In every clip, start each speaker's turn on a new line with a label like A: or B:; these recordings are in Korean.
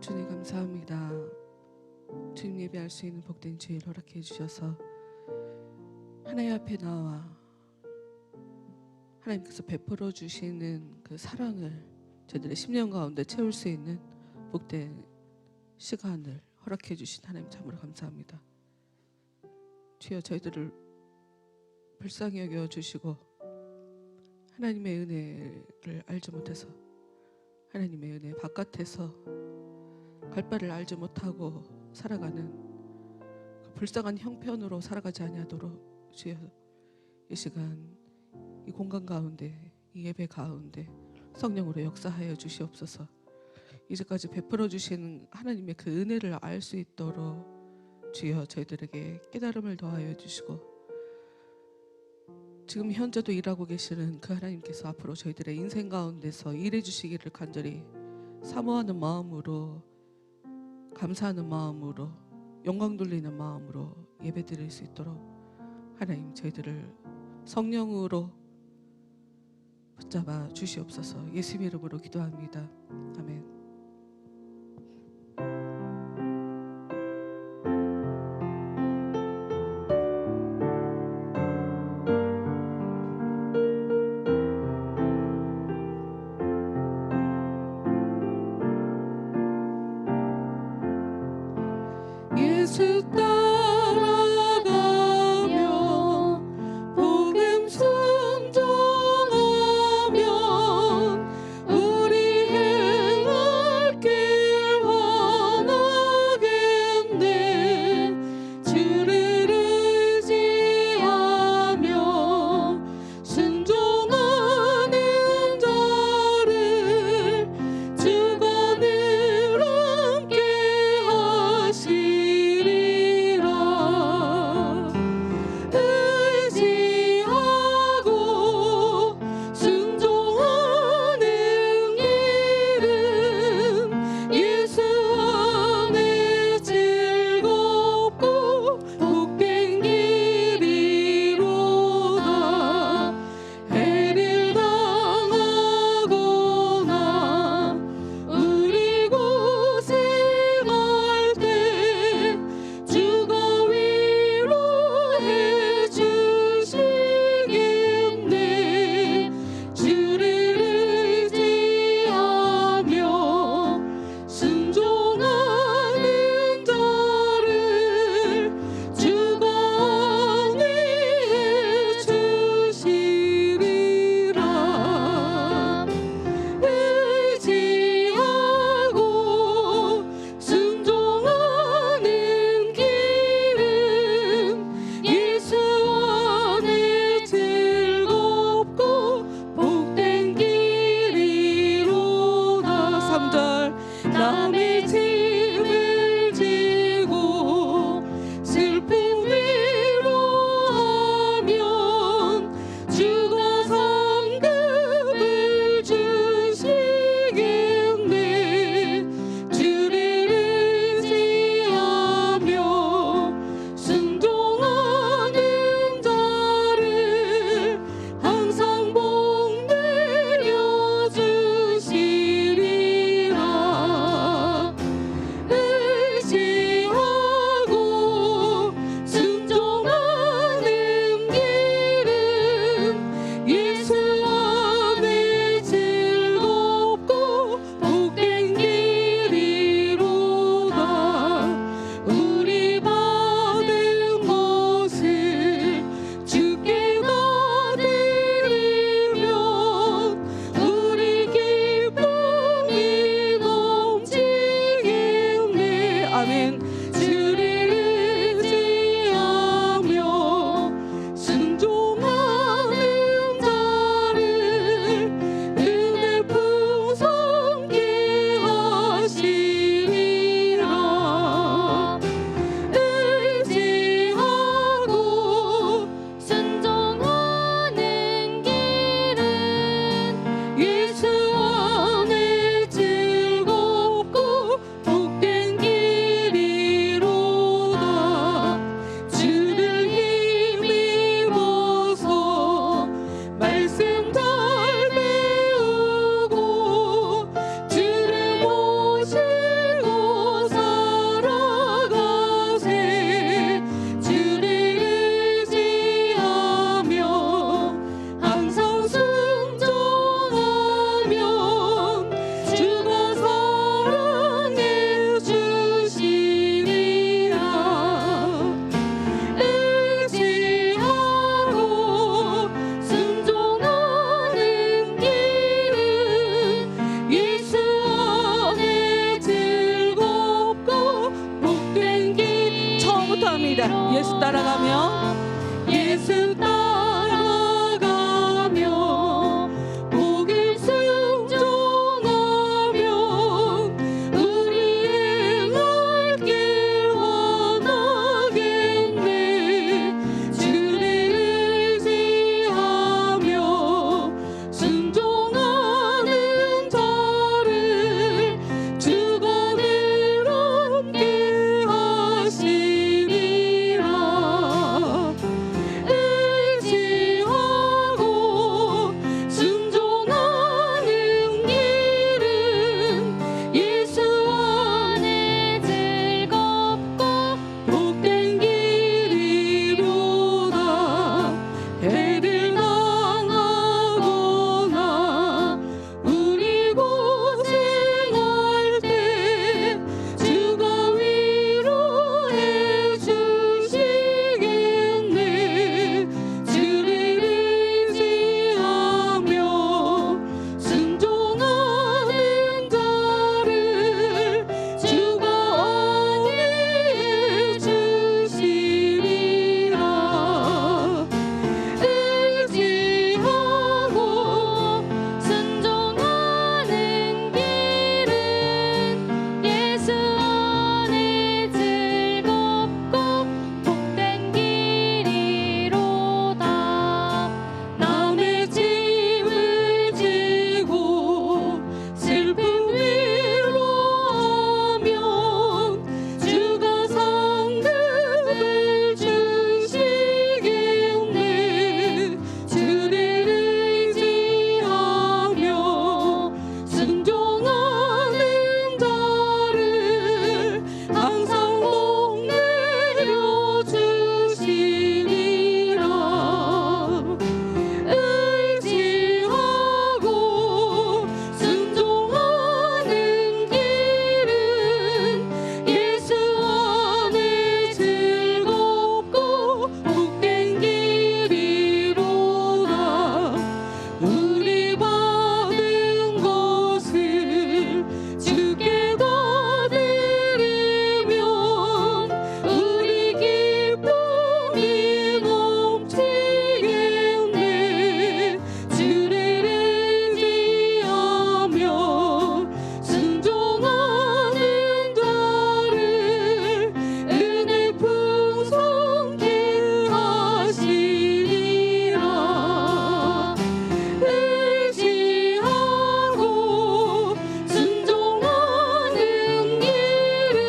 A: 주님 감사합니다. 주님 예배할 수 있는 복된 주일 허락해 주셔서 하나님 앞에 나와 하나님께서 베풀어 주시는 그 사랑을 저희들의 10년 가운데 채울 수 있는 복된 시간을 허락해 주신 하나님 참으로 감사합니다. 주여 저희들을 불쌍히 여겨 주시고 하나님의 은혜를 알지 못해서 하나님의 은혜 바깥에서 갈 바를 알지 못하고 살아가는 그 불쌍한 형편으로 살아가지 아니하도록 주여 이 시간 이 공간 가운데 이 예배 가운데 성령으로 역사하여 주시옵소서. 이제까지 베풀어 주신 하나님의 그 은혜를 알 수 있도록 주여 저희들에게 깨달음을 더하여 주시고 지금 현재도 일하고 계시는 그 하나님께서 앞으로 저희들의 인생 가운데서 일해 주시기를 간절히 사모하는 마음으로 감사하는 마음으로 영광 돌리는 마음으로 예배 드릴 수 있도록 하나님 저희들을 성령으로 붙잡아 주시옵소서. 예수님의 이름으로 기도합니다. 아멘. 예수 따라가며 복음 순종하며 우리 시작. 예수 따라가며
B: 예수 따라가며 복음 순종하며 우리의 갈 길 원하겠네. 주를 의지하며 순종하는 자를 주가 늘 함께 하시리라. 의지하고 순종하는 길은 예수 안에 즐겁고 복된 길이로다. 해를 당하거나 우리 고생할 때 주가 위로해 주시겠네. 주를 의지하며 순종하는 자를 주가 안위해 주시리라. 의지하고 순종하는 길은 예수 안에 즐겁고 복된 길이로다. 남의 짐을 지고 슬픔 위로하면 주가 상급을 주시겠네. 주를 의지하며 순종하는 자를 항상 복 내려 주시리라. 의지하고 순종하는 길은 예수 안에 즐겁고 복된 길이로다. 우리 받은 것을 주께 다 드리면 우리 기쁨이 넘치겠네. 주를 의지하며 순종하는 자를 은혜 풍성케 하시리라. 의지하고 순종하는 길은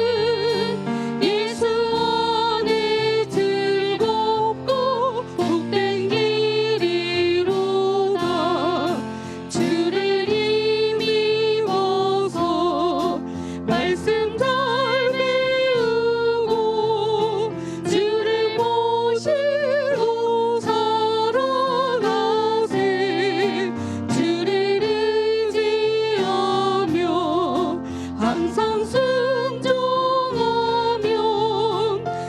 B: 예수 안에 즐겁고 복된 길이로다. 주를 힘입어서 말씀 잘 배우고 주를 모시고 살아가세. 주를 의지하며 항상 순종하면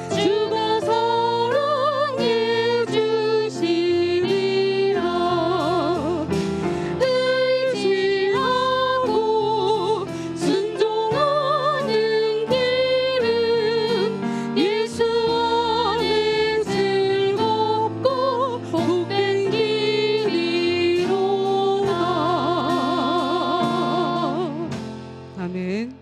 B: 주가 사랑해 주시리라. 의지하고 순종하는 길은 예수 안에 즐겁고 복된 길이로다.
A: 아멘.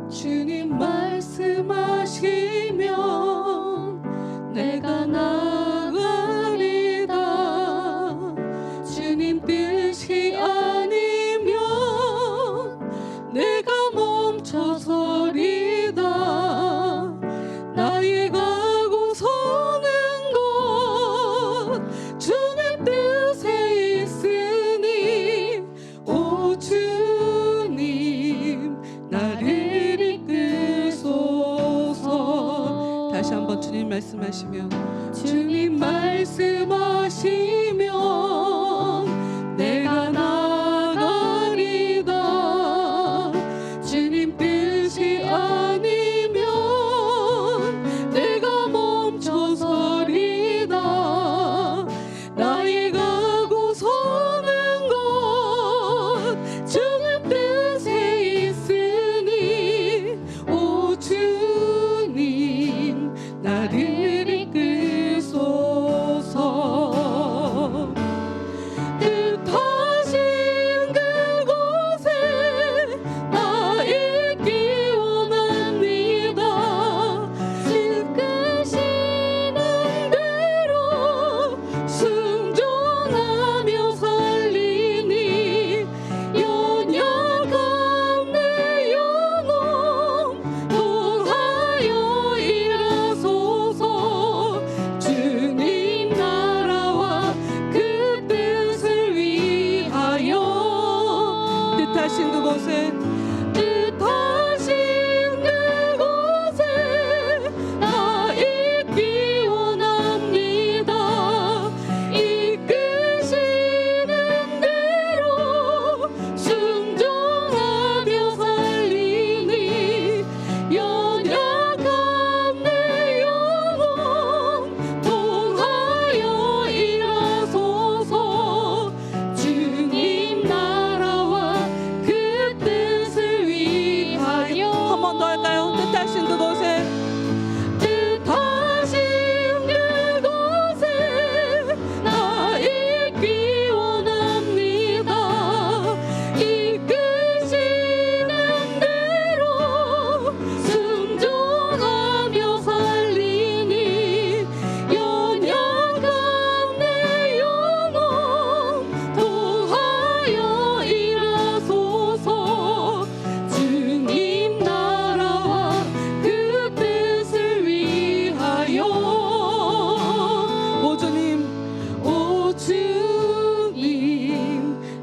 B: 주님 말씀하시면 내가 나가리다. 주님 뜻이 아니면 내가 멈춰서리다. 나의 가고 서는 것 주님 뜻에 있으니 오 주님 나를 이끄소서.
A: 다시 한번 주님 말씀하시며
B: 주님 말씀하시면 내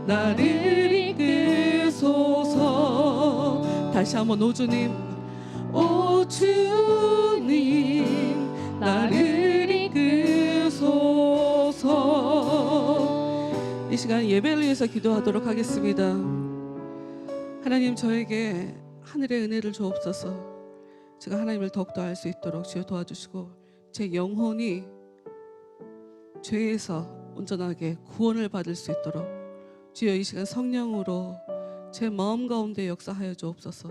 B: 나를 이끄소서.
A: 다시 한번 오 주님,
B: 오 주님 나를 이끄소서.
A: 이 시간 예배를 위해서 기도하도록 하겠습니다. 하나님, 저에게 하늘의 은혜를 주옵소서. 제가 하나님을 더욱더 알 수 있도록 주여 도와주시고, 제 영혼이 죄에서 온전하게 구원을 받을 수 있도록 주여 이 시간 성령으로 제 마음 가운데 역사하여 주옵소서.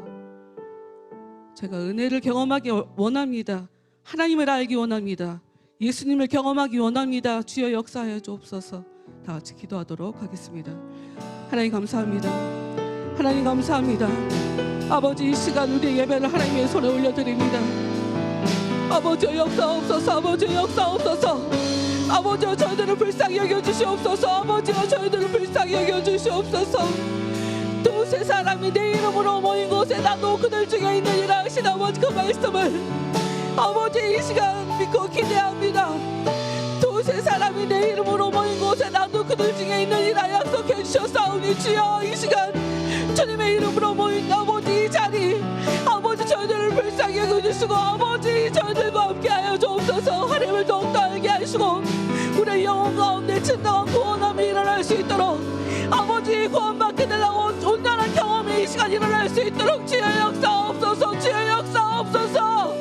A: 제가 은혜를 경험하기 원합니다. 하나님을 알기 원합니다. 예수님을 경험하기 원합니다. 주여 역사하여 주옵소서. 다 같이 기도하도록 하겠습니다. 하나님 감사합니다. 하나님 감사합니다. 아버지, 이 시간 우리의 예배를 하나님의 손에 올려드립니다. 아버지 역사옵소서. 아버지 역사옵소서. 아버지 저희들을 불쌍히 여겨주시옵소서. 아버지 저희들을 불쌍히 여겨주시옵소서. 두세 사람이 내 이름으로 모인 곳에 나도 그들 중에 있느니라 하신 아버지 그 말씀을 아버지 이 시간 믿고 기대합니다. 두세 사람이 내 이름으로 모인 곳에 나도 그들 중에 있느니라 약속해 주셨사오니 주여 이 시간 주님의 이름으로 모인 아버지 이 자리 아버지 저희들을 불쌍히 여겨주시고 아버지 저희들과 함께하여 주옵소서. 하나님을 더욱더 알게 하시고 우리의 영혼 가운데 진정한 구원함이 일어날 수 있도록 아버지 구원받게 되라고 온전한 경험이 이 시간 일어날 수 있도록 주여 역사옵소서. 주여 역사옵소서.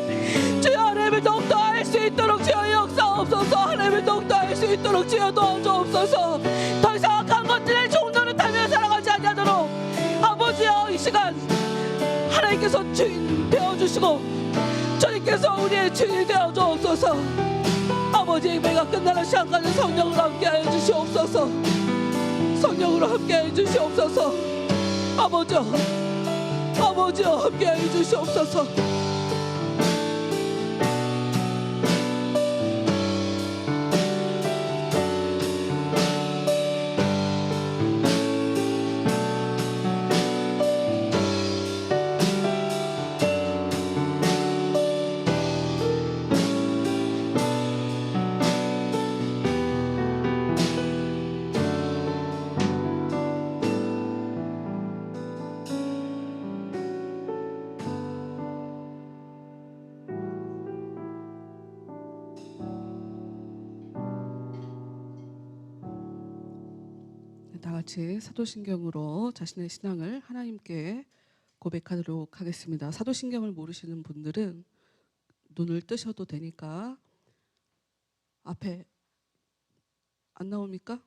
A: 주여 하나님을 더욱더 알 수 있도록 주여 역사옵소서. 하나님을 더욱더 알 수 있도록 주여 도와주옵소서. 더 이상 악한 것들의 종로를 타며 살아가지 아니하도록 아버지여 이 시간 하나님께서 주인 되어주시고 주님께서 우리의 주인이 되어주옵소서. 아버지 예배가 끝나는 시간까지 성령으로 함께하여 주시옵소서. 성령으로 함께해 주시옵소서. 아버지여 함께해 주시옵소서. 다 같이 사도신경으로 자신의 신앙을 하나님께 고백하도록 하겠습니다. 사도신경을 모르시는 분들은 눈을 뜨셔도 되니까 앞에 안 나옵니까?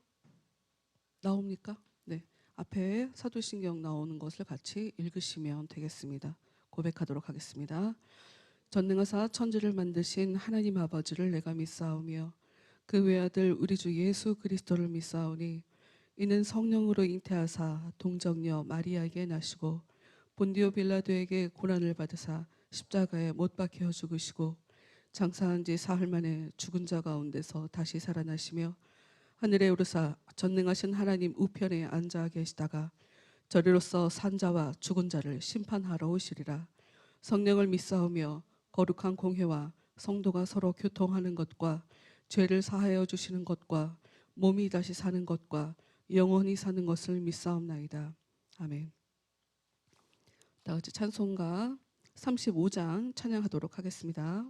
A: 나옵니까? 네, 앞에 사도신경 나오는 것을 같이 읽으시면 되겠습니다. 고백하도록 하겠습니다. 전능하사 천지를 만드신 하나님 아버지를 내가 믿사오며 그 외아들 우리 주 예수 그리스도를 믿사오니 이는 성령으로 잉태하사 동정녀 마리아에게 나시고 본디오 빌라도에게 고난을 받으사 십자가에 못 박혀 죽으시고 장사한 지 사흘 만에 죽은 자 가운데서 다시 살아나시며 하늘에 오르사 전능하신 하나님 우편에 앉아 계시다가 저리로서 산자와 죽은 자를 심판하러 오시리라. 성령을 믿사오며 거룩한 공회와 성도가 서로 교통하는 것과 죄를 사하여 주시는 것과 몸이 다시 사는 것과 영원히 사는 것을 믿사옵나이다. 아멘. 다 같이 찬송가 35장 찬양하도록 하겠습니다.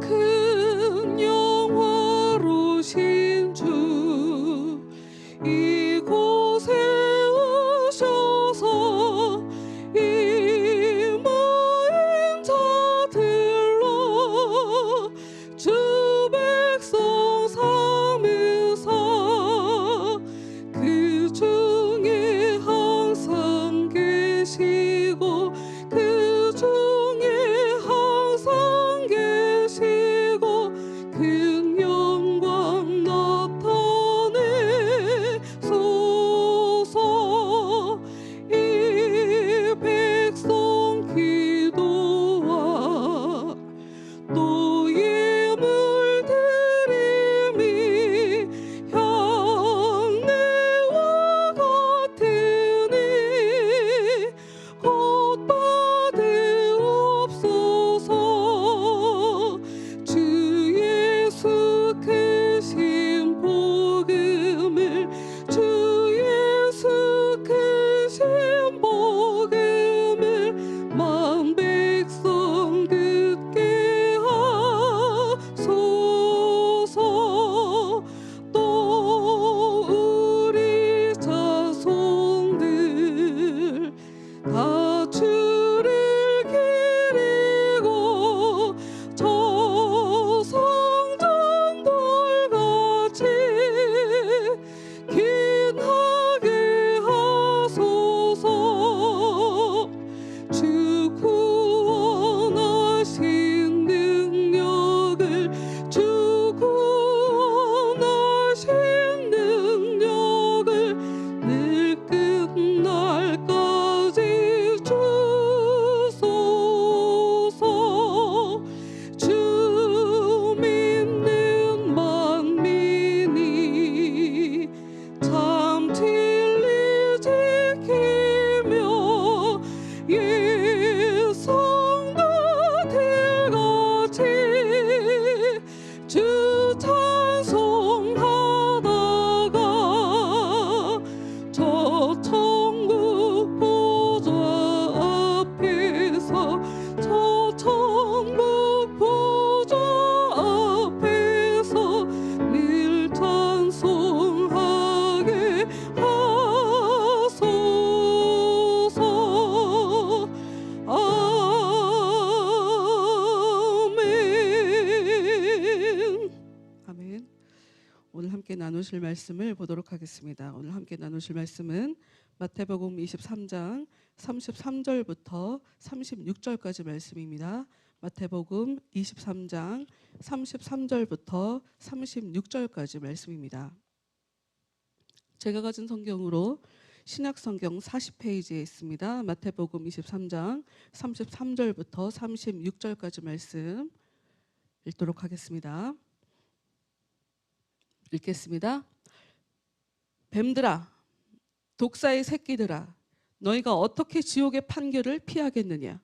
B: 큰 영화로 신주 이곳에 오셔서 이 모인 자들로 주
A: 나누실 말씀을 보도록 하겠습니다. 오늘 함께 나누실 말씀은 마태복음 23장 33절부터 36절까지 말씀입니다. 마태복음 23장 33절부터 36절까지 말씀입니다. 제가 가진 성경으로 신약성경 40페이지에 있습니다. 마태복음 23장 33절부터 36절까지 말씀 읽도록 하겠습니다. 읽겠습니다. 뱀들아, 독사의 새끼들아, 너희가 어떻게 지옥의 판결을 피하겠느냐?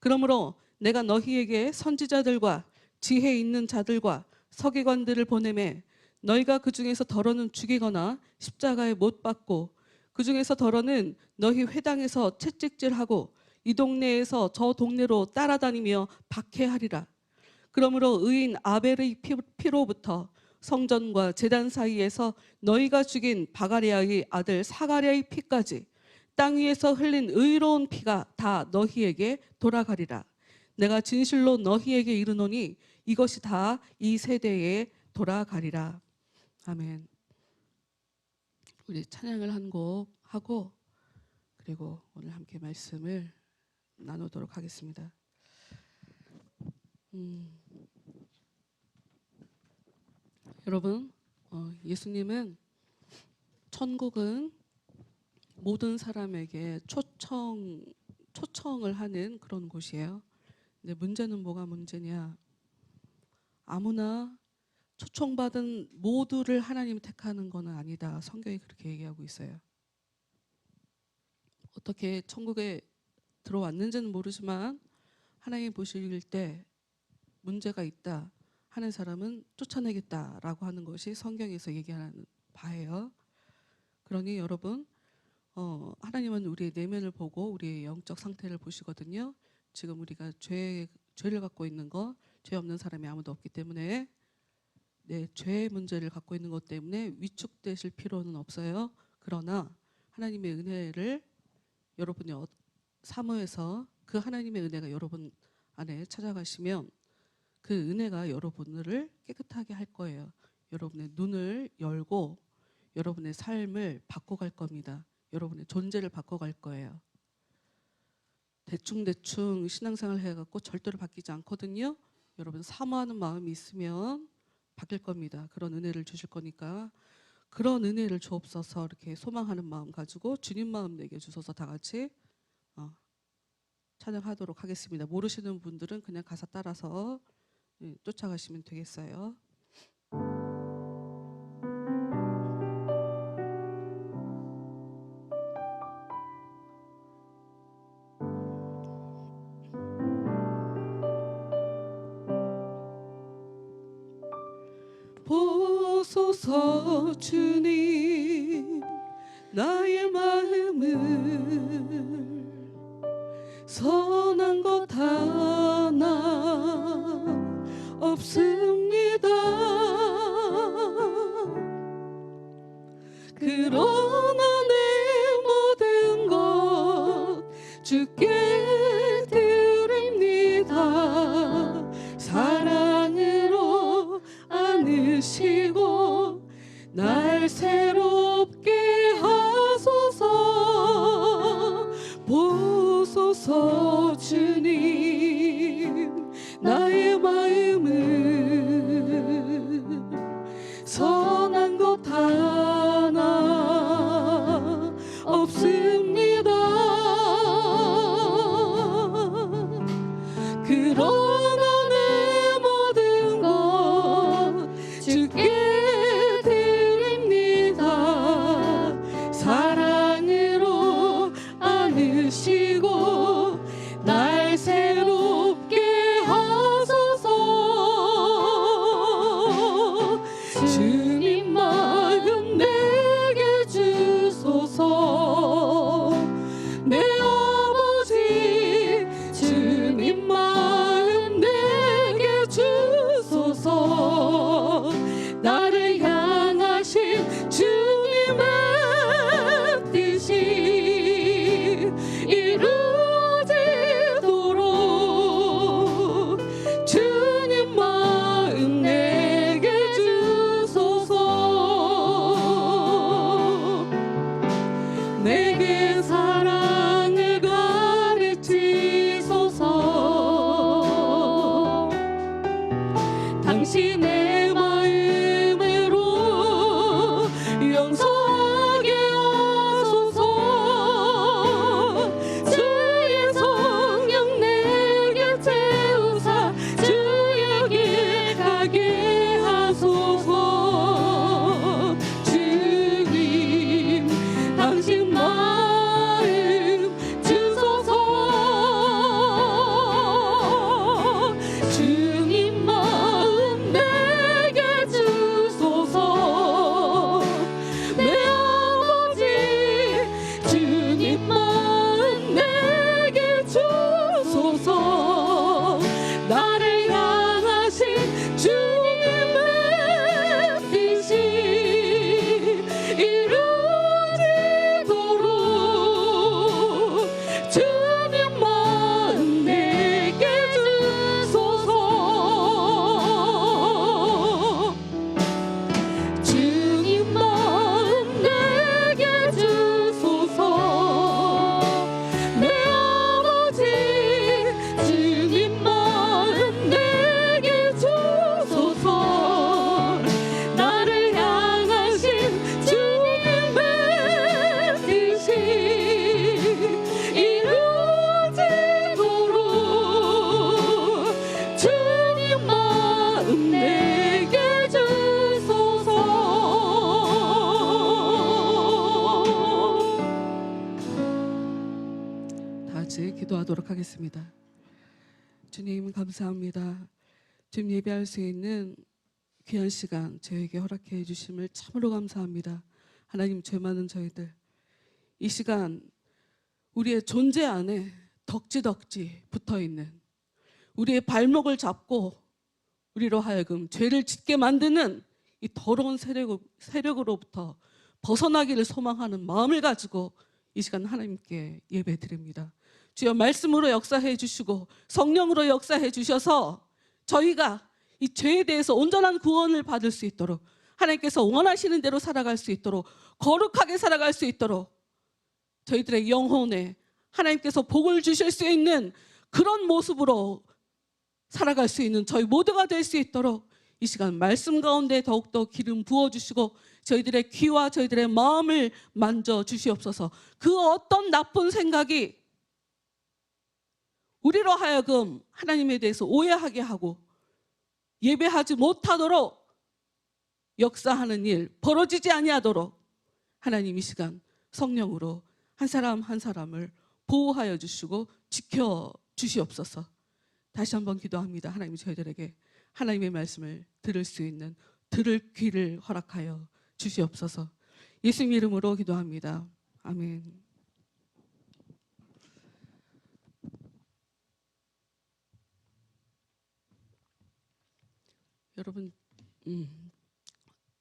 A: 그러므로 내가 너희에게 선지자들과 지혜 있는 자들과 서기관들을 보내매 너희가 그 중에서 더러는 죽이거나 십자가에 못 박고 그 중에서 더러는 너희 회당에서 채찍질하고 이 동네에서 저 동네로 따라다니며 박해하리라. 그러므로 의인 아벨의 피로부터 성전과 제단 사이에서 너희가 죽인 바가랴의 아들 사가랴의 피까지 땅 위에서 흘린 의로운 피가 다 너희에게 돌아가리라. 내가 진실로 너희에게 이르노니 이것이 다 이 세대에 돌아가리라. 아멘. 우리 찬양을 한 곡 하고 그리고 오늘 함께 말씀을 나누도록 하겠습니다. 여러분, 예수님은 천국은 모든 사람에게 초청을 하는 그런 곳이에요. 근데 문제는 뭐가 문제냐? 아무나 초청받은 모두를 하나님이 택하는 것은 아니다. 성경이 그렇게 얘기하고 있어요. 어떻게 천국에 들어왔는지는 모르지만 하나님 보실 때 문제가 있다 하는 사람은 쫓아내겠다라고 하는 것이 성경에서 얘기하는 바예요. 그러니 여러분, 하나님은 우리의 내면을 보고 우리의 영적 상태를 보시거든요. 지금 우리가 죄를 갖고 있는 거, 죄 없는 사람이 아무도 없기 때문에 죄의 문제를 갖고 있는 것 때문에 위축되실 필요는 없어요. 그러나 하나님의 은혜를 여러분이 사모해서 그 하나님의 은혜가 여러분 안에 찾아가시면 그 은혜가 여러분을 깨끗하게 할 거예요. 여러분의 눈을 열고 여러분의 삶을 바꿔갈 겁니다. 여러분의 존재를 바꿔갈 거예요. 대충 신앙생활 해갖고 절대로 바뀌지 않거든요. 여러분 사모하는 마음이 있으면 바뀔 겁니다. 그런 은혜를 주실 거니까 그런 은혜를 주옵소서. 이렇게 소망하는 마음 가지고 주님 마음 내게 주소서. 다 같이 찬양하도록 하겠습니다. 모르시는 분들은 그냥 가사 따라서 쫓아가시면 되겠어요. 보소서 주님 나의 마음을 선한 것 하나 없습니다. 그러나 내 모든 것 주께 드립니다. 사랑으로 안으시고 날 새롭게 하소서. 보소서 주님 나의 마음을 선한 것 하나 없습니다. 그러나 내 모든 것 주께 드립니다. 사랑으로 안으시고 날 새롭게 하소서. 주님 마음 내게 주소서. 내 아버지 주님 마음 내게 주소서. 나를 향하신 주님의 뜻이 이루 같이 기도하도록 하겠습니다. 주님 감사합니다. 주님 예배할 수 있는 귀한 시간 저에게 허락해 주심을 참으로 감사합니다. 하나님, 죄 많은 저희들 이 시간 우리의 존재 안에 덕지덕지 붙어있는 우리의 발목을 잡고 우리로 하여금 죄를 짓게 만드는 이 더러운 세력으로부터 벗어나기를 소망하는 마음을 가지고 이 시간 하나님께 예배드립니다. 주여, 말씀으로 역사해 주시고 성령으로 역사해 주셔서 저희가 이 죄에 대해서 온전한 구원을 받을 수 있도록, 하나님께서 원하시는 대로 살아갈 수 있도록, 거룩하게 살아갈 수 있도록 저희들의 영혼에 하나님께서 복을 주실 수 있는 그런 모습으로 살아갈 수 있는 저희 모두가 될 수 있도록 이 시간 말씀 가운데 더욱더 기름 부어주시고 저희들의 귀와 저희들의 마음을 만져주시옵소서. 그 어떤 나쁜 생각이 우리로 하여금 하나님에 대해서 오해하게 하고 예배하지 못하도록 역사하는 일 벌어지지 아니하도록 하나님 이 시간 성령으로 한 사람 한 사람을 보호하여 주시고 지켜 주시옵소서. 다시 한번 기도합니다. 하나님, 저희들에게 하나님의 말씀을 들을 수 있는 들을 귀를 허락하여 주시옵소서. 예수님 이름으로 기도합니다. 아멘. 여러분,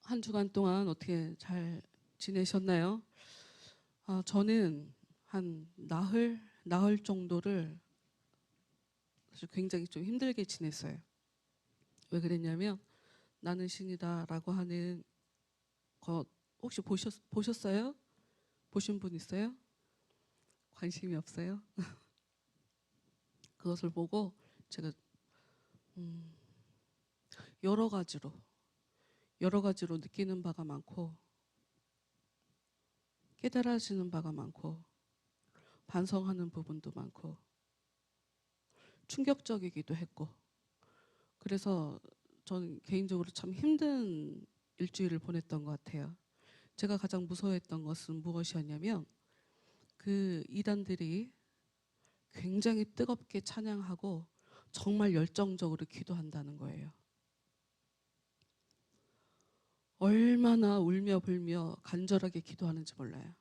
A: 한 주간 동안 어떻게 잘 지내셨나요? 저는 한 나흘 정도를 사실 굉장히 좀 힘들게 지냈어요. 왜 그랬냐면, 나는 신이다라고 하는 거 혹시 보셨어요? 보신 분 있어요? 관심이 없어요? 그것을 보고 제가 여러 가지로 느끼는 바가 많고 깨달아지는 바가 많고 반성하는 부분도 많고 충격적이기도 했고, 그래서 저는 개인적으로 참 힘든 일주일을 보냈던 것 같아요. 제가 가장 무서워했던 것은 무엇이었냐면, 그 이단들이 굉장히 뜨겁게 찬양하고 정말 열정적으로 기도한다는 거예요. 얼마나 울며 불며 간절하게 기도하는지 몰라요.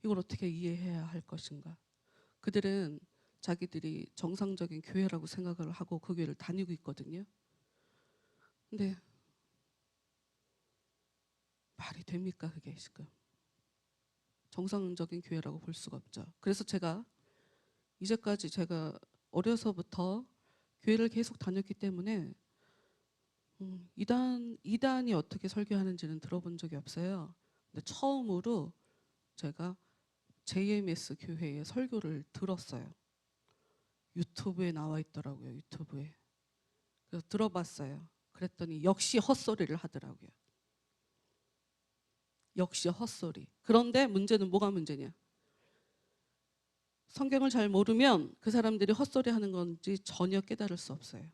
A: 이걸 어떻게 이해해야 할 것인가? 그들은 자기들이 정상적인 교회라고 생각을 하고 그 교회를 다니고 있거든요. 근데 말이 됩니까, 그게 지금? 정상적인 교회라고 볼 수가 없죠. 그래서 이제까지 제가 어려서부터 교회를 계속 다녔기 때문에 이단이 어떻게 설교하는지는 들어본 적이 없어요. 근데 처음으로 제가 JMS 교회의 설교를 들었어요. 유튜브에 나와 있더라고요. 유튜브에. 그래서 들어봤어요. 그랬더니 역시 헛소리를 하더라고요. 역시 헛소리. 그런데 문제는 뭐가 문제냐? 성경을 잘 모르면 그 사람들이 헛소리 하는 건지 전혀 깨달을 수 없어요.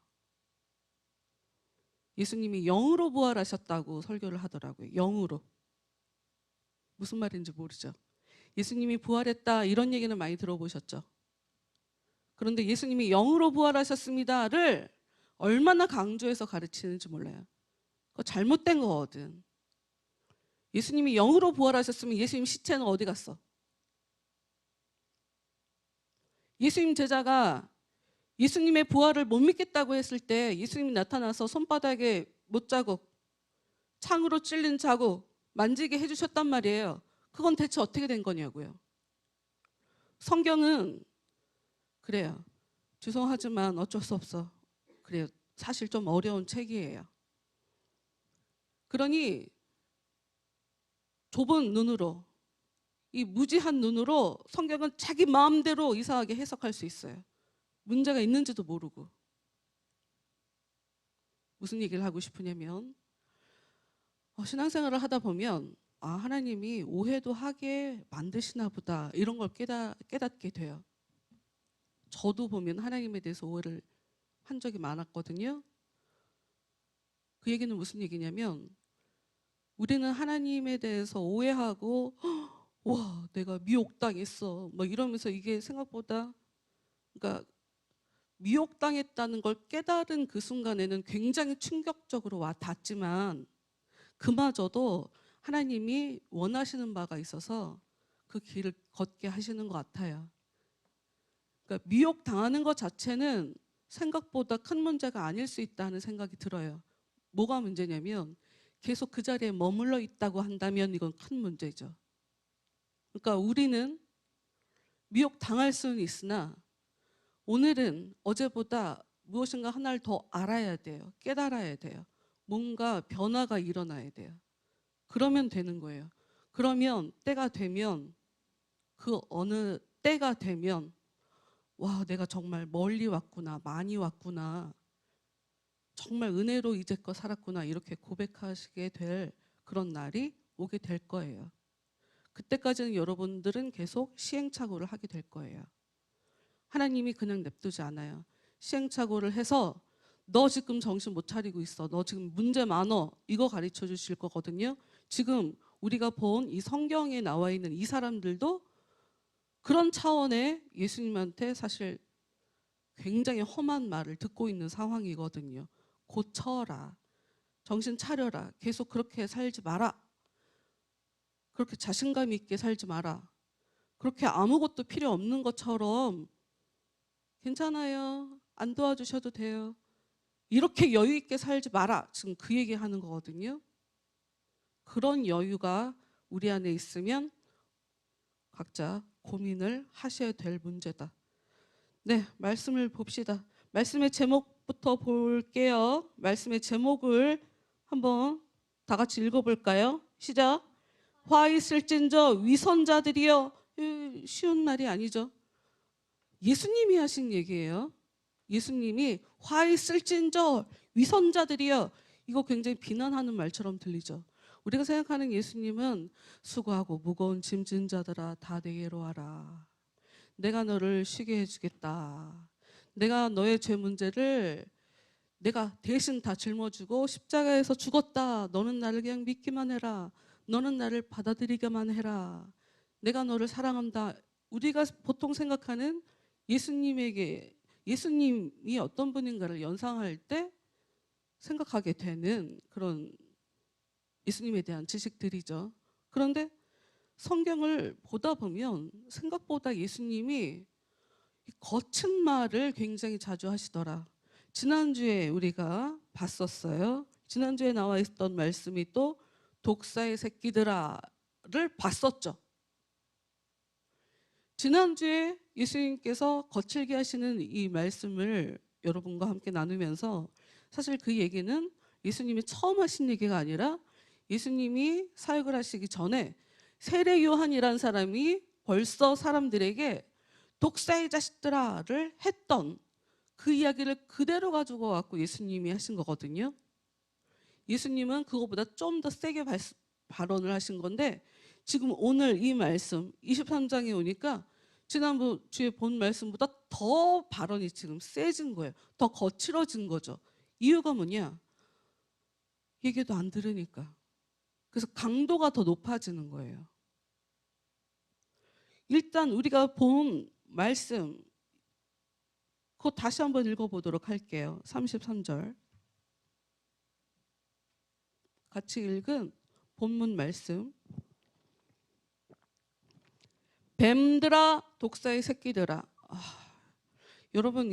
A: 예수님이 영으로 부활하셨다고 설교를 하더라고요. 영으로. 무슨 말인지 모르죠. 예수님이 부활했다 이런 얘기는 많이 들어보셨죠. 그런데 예수님이 영으로 부활하셨습니다를 얼마나 강조해서 가르치는지 몰라요. 그거 잘못된 거거든. 예수님이 영으로 부활하셨으면 예수님 시체는 어디 갔어? 예수님 제자가 예수님의 부활을 못 믿겠다고 했을 때 예수님이 나타나서 손바닥에 못자국, 창으로 찔린 자국 만지게 해주셨단 말이에요. 그건 대체 어떻게 된 거냐고요. 성경은 그래요. 죄송하지만 어쩔 수 없어. 그래요. 사실 좀 어려운 책이에요. 그러니 좁은 눈으로, 이 무지한 눈으로 성경은 자기 마음대로 이상하게 해석할 수 있어요. 문제가 있는지도 모르고. 무슨 얘기를 하고 싶으냐면, 신앙생활을 하다 보면 하나님이 오해도 하게 만드시나 보다 이런 걸 깨닫게 돼요. 저도 보면 하나님에 대해서 오해를 한 적이 많았거든요. 그 얘기는 무슨 얘기냐면, 우리는 하나님에 대해서 오해하고 와, 내가 미혹당했어. 뭐 이러면서 이게 생각보다, 그러니까 미혹당했다는 걸 깨달은 그 순간에는 굉장히 충격적으로 와 닿지만 그마저도 하나님이 원하시는 바가 있어서 그 길을 걷게 하시는 것 같아요. 그러니까 미혹당하는 것 자체는 생각보다 큰 문제가 아닐 수 있다는 생각이 들어요. 뭐가 문제냐면 계속 그 자리에 머물러 있다고 한다면 이건 큰 문제죠. 그러니까 우리는 미혹당할 수는 있으나 오늘은 어제보다 무엇인가 하나를 더 알아야 돼요. 깨달아야 돼요. 뭔가 변화가 일어나야 돼요. 그러면 되는 거예요. 그러면 때가 되면, 그 어느 때가 되면 와, 내가 정말 멀리 왔구나, 많이 왔구나, 정말 은혜로 이제껏 살았구나, 이렇게 고백하시게 될 그런 날이 오게 될 거예요. 그때까지는 여러분들은 계속 시행착오를 하게 될 거예요. 하나님이 그냥 냅두지 않아요. 시행착오를 해서 너 지금 정신 못 차리고 있어, 너 지금 문제 많어, 이거 가르쳐 주실 거거든요. 지금 우리가 본 이 성경에 나와 있는 이 사람들도 그런 차원의 예수님한테 사실 굉장히 험한 말을 듣고 있는 상황이거든요. 고쳐라, 정신 차려라, 계속 그렇게 살지 마라, 그렇게 자신감 있게 살지 마라, 그렇게 아무것도 필요 없는 것처럼 괜찮아요, 안 도와주셔도 돼요, 이렇게 여유 있게 살지 마라, 지금 그 얘기하는 거거든요. 그런 여유가 우리 안에 있으면 각자 고민을 하셔야 될 문제다. 네, 말씀을 봅시다. 말씀의 제목부터 볼게요. 말씀의 제목을 한번 다 같이 읽어볼까요? 시작. 화 있을진저 위선자들이여. 쉬운 말이 아니죠. 예수님이 하신 얘기예요. 예수님이 화 있을진저 위선자들이여. 이거 굉장히 비난하는 말처럼 들리죠. 우리가 생각하는 예수님은 수고하고 무거운 짐진 자들아 다 내게로 와라, 내가 너를 쉬게 해주겠다, 내가 너의 죄 문제를 내가 대신 다 짊어지고 십자가에서 죽었다, 너는 나를 그냥 믿기만 해라, 너는 나를 받아들이기만 해라, 내가 너를 사랑한다. 우리가 보통 생각하는 예수님에게, 예수님이 어떤 분인가를 연상할 때 생각하게 되는 그런 예수님에 대한 지식들이죠. 그런데 성경을 보다 보면 생각보다 예수님이 거친 말을 굉장히 자주 하시더라. 지난주에 우리가 봤었어요. 지난주에 나와 있던 말씀이 또 독사의 새끼들아를 봤었죠. 지난주에 예수님께서 거칠게 하시는 이 말씀을 여러분과 함께 나누면서 사실 그 얘기는 예수님이 처음 하신 얘기가 아니라 예수님이 사역을 하시기 전에 세례 요한이라는 사람이 벌써 사람들에게 독사의 자식들아를 했던 그 이야기를 그대로 가지고 왔고 예수님이 하신 거거든요. 예수님은 그거보다 좀 더 세게 발언을 하신 건데 지금 오늘 이 말씀 23장에 오니까 지난주에 본 말씀보다 더 발언이 지금 세진 거예요. 더 거칠어진 거죠. 이유가 뭐냐? 얘기도 안 들으니까. 그래서 강도가 더 높아지는 거예요. 일단 우리가 본 말씀 그거 다시 한번 읽어보도록 할게요. 33절 같이 읽은 본문 말씀. 뱀들아 독사의 새끼들아. 여러분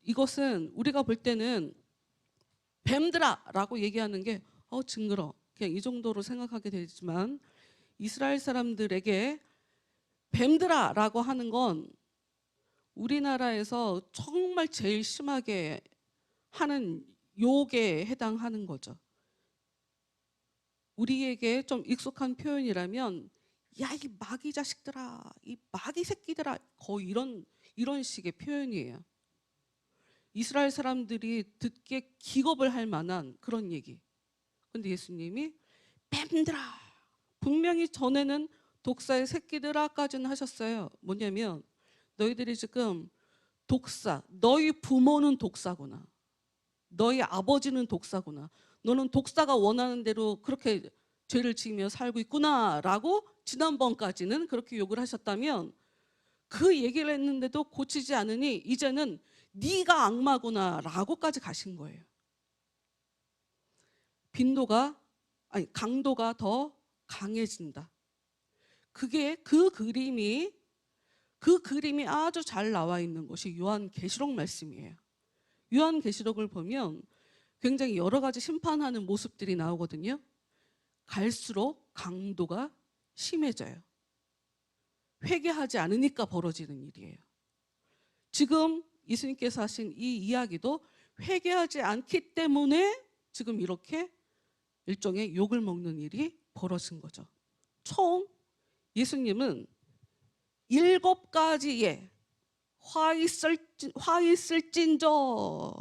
A: 이것은 우리가 볼 때는 뱀들아 라고 얘기하는 게 징그러, 그냥 이 정도로 생각하게 되지만 이스라엘 사람들에게 뱀들아 라고 하는 건 우리나라에서 정말 제일 심하게 하는 욕에 해당하는 거죠. 우리에게 좀 익숙한 표현이라면 야, 이 마귀 자식들아, 이 마귀 새끼들아, 거의 이런 식의 표현이에요. 이스라엘 사람들이 듣기에 기겁을 할 만한 그런 얘기. 근데 예수님이 뱀들아, 분명히 전에는 독사의 새끼들아까지는 하셨어요. 뭐냐면 너희들이 지금 독사, 너희 부모는 독사구나, 너희 아버지는 독사구나, 너는 독사가 원하는 대로 그렇게 죄를 지으며 살고 있구나 라고 지난번까지는 그렇게 욕을 하셨다면 그 얘기를 했는데도 고치지 않으니 이제는 네가 악마구나라고까지 가신 거예요. 강도가 더 강해진다. 그게 그 그림이 아주 잘 나와 있는 것이 요한계시록 말씀이에요. 요한계시록을 보면 굉장히 여러 가지 심판하는 모습들이 나오거든요. 갈수록 강도가 심해져요. 회개하지 않으니까 벌어지는 일이에요. 지금 예수님께서 하신 이 이야기도 회개하지 않기 때문에 지금 이렇게 일종의 욕을 먹는 일이 벌어진 거죠. 총 예수님은 7가지의 화 있을진저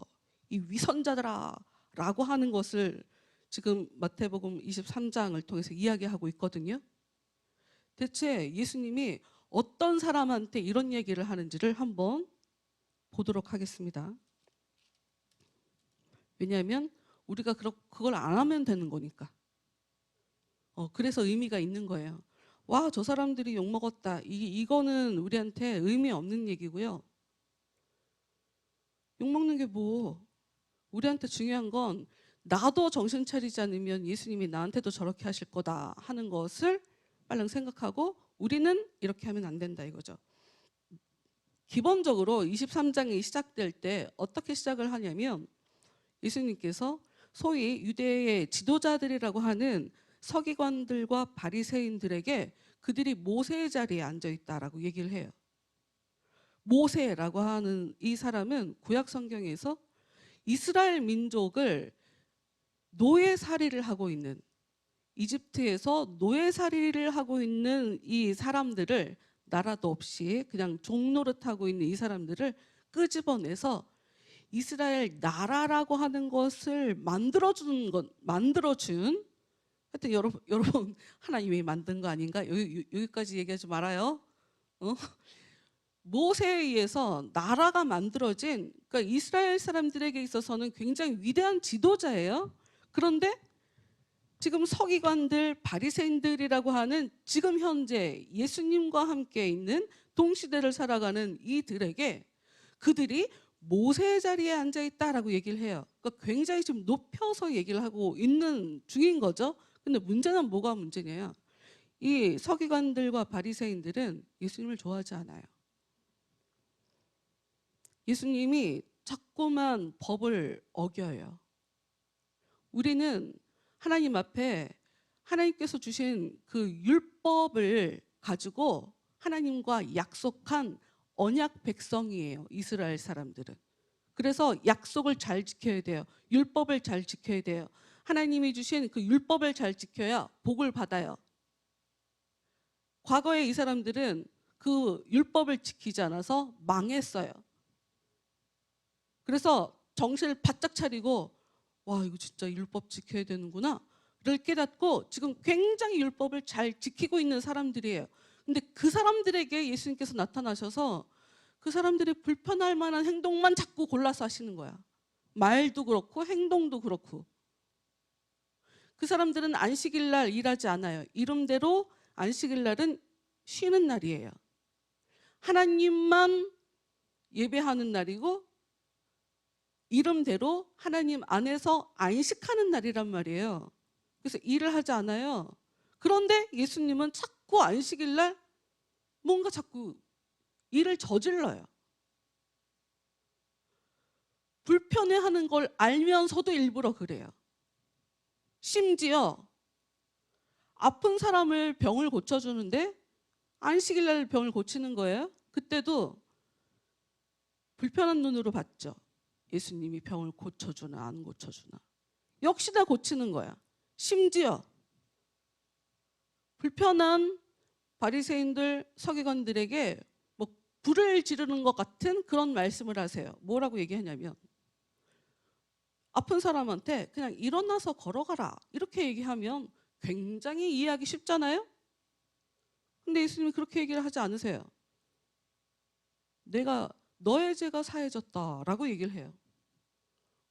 A: 이 위선자들아 라고 하는 것을 지금 마태복음 23장을 통해서 이야기하고 있거든요. 대체 예수님이 어떤 사람한테 이런 얘기를 하는지를 한번 보도록 하겠습니다. 왜냐하면 우리가 그걸 안 하면 되는 거니까. 그래서 의미가 있는 거예요. 와, 저 사람들이 욕먹었다. 이거는 우리한테 의미 없는 얘기고요. 욕먹는 게 뭐, 우리한테 중요한 건 나도 정신 차리지 않으면 예수님이 나한테도 저렇게 하실 거다 하는 것을 빨리 생각하고 우리는 이렇게 하면 안 된다 이거죠. 기본적으로 23장이 시작될 때 어떻게 시작을 하냐면 예수님께서 소위 유대의 지도자들이라고 하는 서기관들과 바리새인들에게 그들이 모세의 자리에 앉아 있다라고 얘기를 해요. 모세라고 하는 이 사람은 구약 성경에서 이스라엘 민족을 노예살이를 하고 있는, 이집트에서 노예살이를 하고 있는 이 사람들을, 나라도 없이 그냥 종노릇하고 있는 이 사람들을 끄집어내서 이스라엘 나라라고 하는 것을 만들어준 하여튼 여러분 하나님이 만든 거 아닌가? 여기까지 얘기하지 말아요. 모세에 의해서 나라가 만들어진, 그러니까 이스라엘 사람들에게 있어서는 굉장히 위대한 지도자예요. 그런데 지금 서기관들, 바리새인들이라고 하는 지금 현재 예수님과 함께 있는 동시대를 살아가는 이들에게 그들이 모세의 자리에 앉아 있다라고 얘기를 해요. 그러니까 굉장히 좀 높여서 얘기를 하고 있는 중인 거죠. 근데 문제는 뭐가 문제냐? 이 서기관들과 바리새인들은 예수님을 좋아하지 않아요. 예수님이 자꾸만 법을 어겨요. 우리는 하나님 앞에 하나님께서 주신 그 율법을 가지고 하나님과 약속한 언약 백성이에요. 이스라엘 사람들은. 그래서 약속을 잘 지켜야 돼요. 율법을 잘 지켜야 돼요. 하나님이 주신 그 율법을 잘 지켜야 복을 받아요. 과거에 이 사람들은 그 율법을 지키지 않아서 망했어요. 그래서 정신을 바짝 차리고 와, 이거 진짜 율법 지켜야 되는구나 를 깨닫고 지금 굉장히 율법을 잘 지키고 있는 사람들이에요. 근데 그 사람들에게 예수님께서 나타나셔서 그 사람들이 불편할 만한 행동만 자꾸 골라서 하시는 거야. 말도 그렇고 행동도 그렇고. 그 사람들은 안식일 날 일하지 않아요. 이름대로 안식일 날은 쉬는 날이에요. 하나님만 예배하는 날이고 이름대로 하나님 안에서 안식하는 날이란 말이에요. 그래서 일을 하지 않아요. 그런데 예수님은 자꾸 안식일 날 뭔가 자꾸 일을 저질러요. 불편해하는 걸 알면서도 일부러 그래요. 심지어 아픈 사람을 병을 고쳐주는데 안식일 날 병을 고치는 거예요. 그때도 불편한 눈으로 봤죠. 예수님이 병을 고쳐주나 안 고쳐주나. 역시나 고치는 거야. 심지어 불편한 바리새인들, 서기관들에게 뭐 불을 지르는 것 같은 그런 말씀을 하세요. 뭐라고 얘기하냐면 아픈 사람한테 그냥 일어나서 걸어가라 이렇게 얘기하면 굉장히 이해하기 쉽잖아요. 근데 예수님이 그렇게 얘기를 하지 않으세요. 너의 죄가 사해졌다라고 얘기를 해요.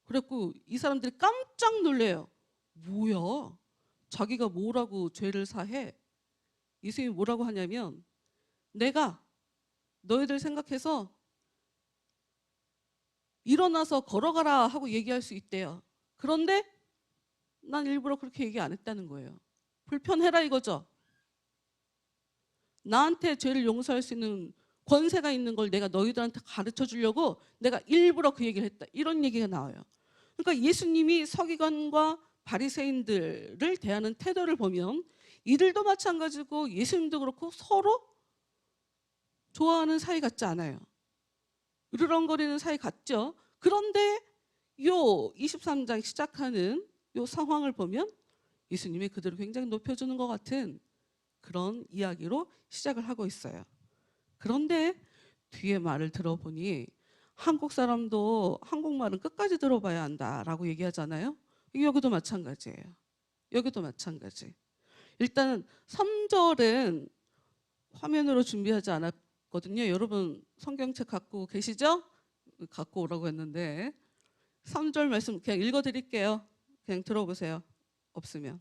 A: 그래갖고 이 사람들이 깜짝 놀래요. 뭐야? 자기가 뭐라고 죄를 사해? 예수님이 뭐라고 하냐면 내가 너희들 생각해서 일어나서 걸어가라 하고 얘기할 수 있대요. 그런데 난 일부러 그렇게 얘기 안 했다는 거예요. 불편해라 이거죠. 나한테 죄를 용서할 수 있는 권세가 있는 걸 내가 너희들한테 가르쳐 주려고 내가 일부러 그 얘기를 했다. 이런 얘기가 나와요. 그러니까 예수님이 서기관과 바리새인들을 대하는 태도를 보면 이들도 마찬가지고 예수님도 그렇고 서로 좋아하는 사이 같지 않아요. 으르렁거리는 사이 같죠. 그런데 요 23장 시작하는 요 상황을 보면 예수님이 그들을 굉장히 높여주는 것 같은 그런 이야기로 시작을 하고 있어요. 그런데 뒤에 말을 들어보니 한국 사람도 한국말은 끝까지 들어봐야 한다라고 얘기하잖아요. 여기도 마찬가지예요. 여기도 마찬가지. 일단 3절은 화면으로 준비하지 않았거든요. 여러분 성경책 갖고 계시죠? 갖고 오라고 했는데 3절 말씀 그냥 읽어드릴게요. 그냥 들어보세요. 없으면.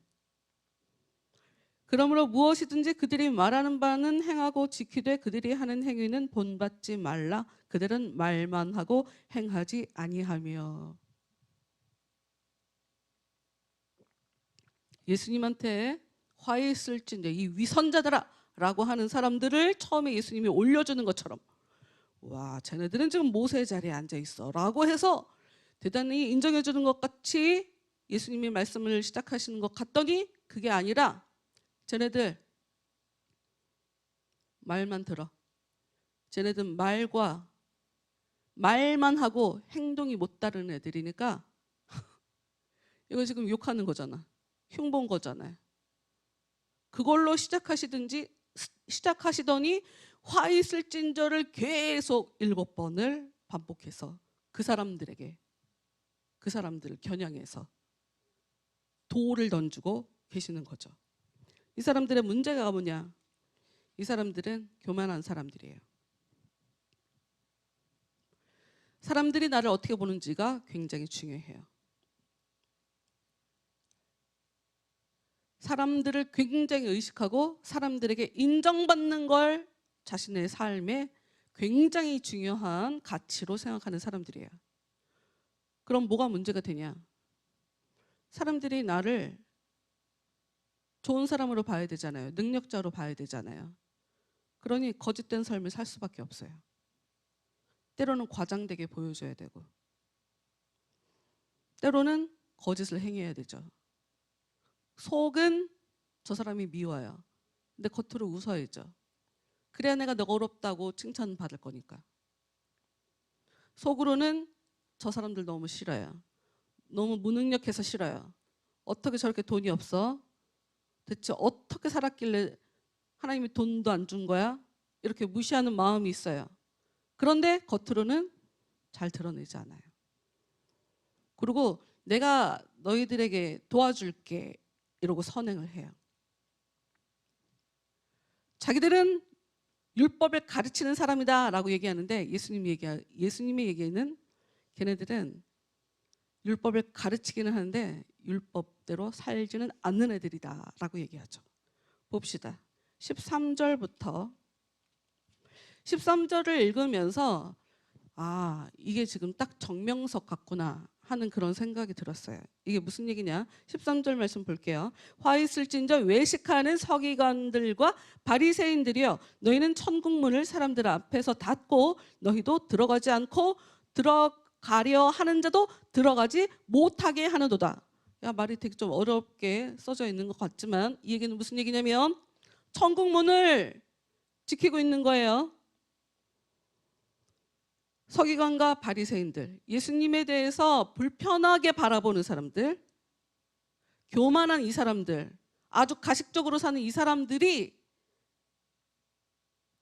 A: 그러므로 무엇이든지 그들이 말하는 바는 행하고 지키되 그들이 하는 행위는 본받지 말라. 그들은 말만 하고 행하지 아니하며. 예수님한테 화 있을진저 이 위선자들아 라고 하는 사람들을 처음에 예수님이 올려주는 것처럼 와 쟤네들은 지금 모세 자리에 앉아 있어 라고 해서 대단히 인정해 주는 것 같이 예수님이 말씀을 시작하시는 것 같더니 그게 아니라 쟤네들 말만 들어. 쟤네들 말만 하고 행동이 못 따르는 애들이니까 이거 지금 욕하는 거잖아. 흉본 거잖아요. 그걸로 시작하시더니 화 있을진저를 계속 7번을 반복해서 그 사람들을 겨냥해서 돌을 던지고 계시는 거죠. 이 사람들의 문제가 뭐냐? 이 사람들은 교만한 사람들이에요. 사람들이 나를 어떻게 보는지가 굉장히 중요해요. 사람들을 굉장히 의식하고 사람들에게 인정받는 걸 자신의 삶에 굉장히 중요한 가치로 생각하는 사람들이에요. 그럼 뭐가 문제가 되냐? 사람들이 나를 좋은 사람으로 봐야 되잖아요. 능력자로 봐야 되잖아요. 그러니 거짓된 삶을 살 수밖에 없어요. 때로는 과장되게 보여줘야 되고 때로는 거짓을 행해야 되죠. 속은 저 사람이 미워요. 근데 겉으로 웃어야죠. 그래야 내가 너그럽다고 칭찬받을 거니까. 속으로는 저 사람들 너무 싫어요. 너무 무능력해서 싫어요. 어떻게 저렇게 돈이 없어? 대체 어떻게 살았길래 하나님이 돈도 안 준 거야? 이렇게 무시하는 마음이 있어요. 그런데 겉으로는 잘 드러내지 않아요. 그리고 내가 너희들에게 도와줄게 이러고 선행을 해요. 자기들은 율법을 가르치는 사람이다 라고 얘기하는데 예수님의 얘기는 걔네들은 율법을 가르치기는 하는데 율법대로 살지는 않는 애들이다 라고 얘기하죠. 봅시다. 13절을 읽으면서 아 이게 지금 딱 정명석 같구나 하는 그런 생각이 들었어요. 이게 무슨 얘기냐? 13절 말씀 볼게요. 화 있을진저 외식하는 서기관들과 바리새인들이여 너희는 천국문을 사람들 앞에서 닫고 너희도 들어가지 않고 들어가려 하는 자도 들어가지 못하게 하는도다. 야 말이 되게 좀 어렵게 써져 있는 것 같지만 이 얘기는 무슨 얘기냐면 천국문을 지키고 있는 거예요. 서기관과 바리새인들, 예수님에 대해서 불편하게 바라보는 사람들, 교만한 이 사람들, 아주 가식적으로 사는 이 사람들이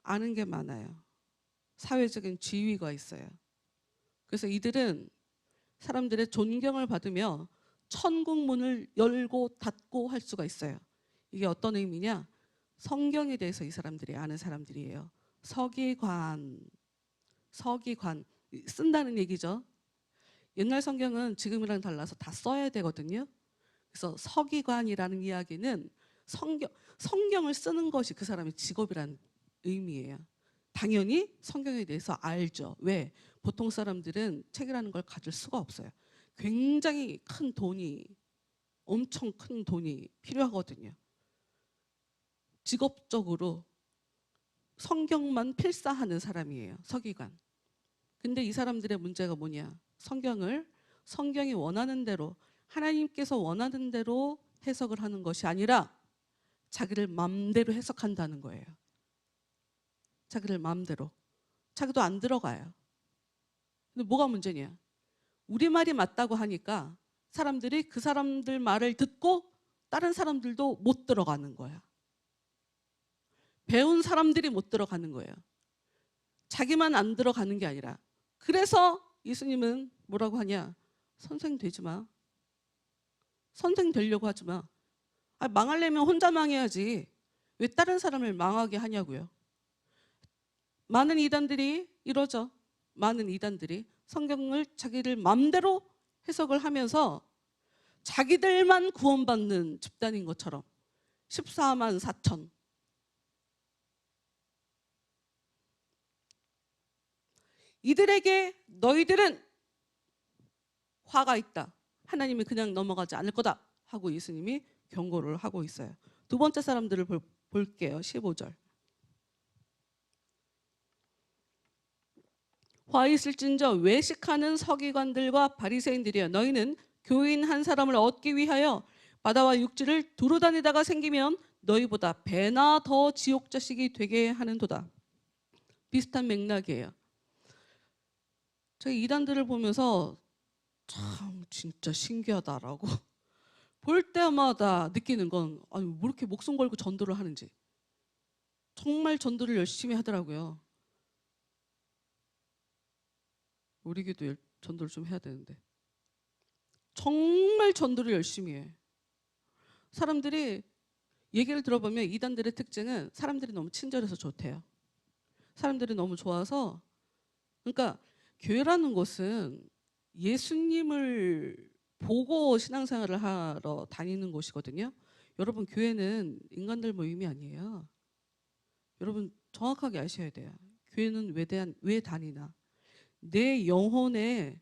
A: 아는 게 많아요. 사회적인 지위가 있어요. 그래서 이들은 사람들의 존경을 받으며 천국 문을 열고 닫고 할 수가 있어요. 이게 어떤 의미냐? 성경에 대해서 이 사람들이 아는 사람들이에요. 서기관 쓴다는 얘기죠. 옛날 성경은 지금이랑 달라서 다 써야 되거든요. 그래서 서기관이라는 이야기는 성경을 쓰는 것이 그 사람의 직업이란 의미예요. 당연히 성경에 대해서 알죠. 왜? 보통 사람들은 책이라는 걸 가질 수가 없어요. 굉장히 큰 돈이, 엄청 큰 돈이 필요하거든요. 직업적으로 성경만 필사하는 사람이에요. 서기관. 근데 이 사람들의 문제가 뭐냐? 성경이 원하는 대로, 하나님께서 원하는 대로 해석을 하는 것이 아니라 자기를 마음대로 해석한다는 거예요. 자기를 마음대로. 자기도 안 들어가요. 근데 뭐가 문제냐? 우리 말이 맞다고 하니까 사람들이 그 사람들 말을 듣고 다른 사람들도 못 들어가는 거야. 배운 사람들이 못 들어가는 거예요. 자기만 안 들어가는 게 아니라. 그래서 예수님은 뭐라고 하냐? 선생 되지 마. 선생 되려고 하지 마. 망하려면 혼자 망해야지. 왜 다른 사람을 망하게 하냐고요. 많은 이단들이 이러죠. 많은 이단들이 성경을 자기들 마음대로 해석을 하면서 자기들만 구원받는 집단인 것처럼 14만 4천. 이들에게 너희들은 화가 있다. 하나님이 그냥 넘어가지 않을 거다 하고 예수님이 경고를 하고 있어요. 두 번째 사람들을 볼게요. 15절. 화 있을진저 외식하는 서기관들과 바리새인들이여, 너희는 교인 한 사람을 얻기 위하여 바다와 육지를 두루 다니다가 생기면 너희보다 배나 더 지옥 자식이 되게 하는도다. 비슷한 맥락이에요. 저희 이단들을 보면서 참 진짜 신기하다라고 볼 때마다 느끼는 건, 아니 뭐 이렇게 목숨 걸고 전도를 하는지. 정말 전도를 열심히 하더라고요. 우리 교도 전도를 좀 해야 되는데. 정말 전도를 열심히 해. 사람들이 얘기를 들어보면 이단들의 특징은 사람들이 너무 친절해서 좋대요. 사람들이 너무 좋아서, 그러니까 교회라는 곳은 예수님을 보고 신앙생활을 하러 다니는 곳이거든요. 여러분, 교회는 인간들 모임이 아니에요. 여러분 정확하게 아셔야 돼요. 교회는 왜 다니나? 내 영혼의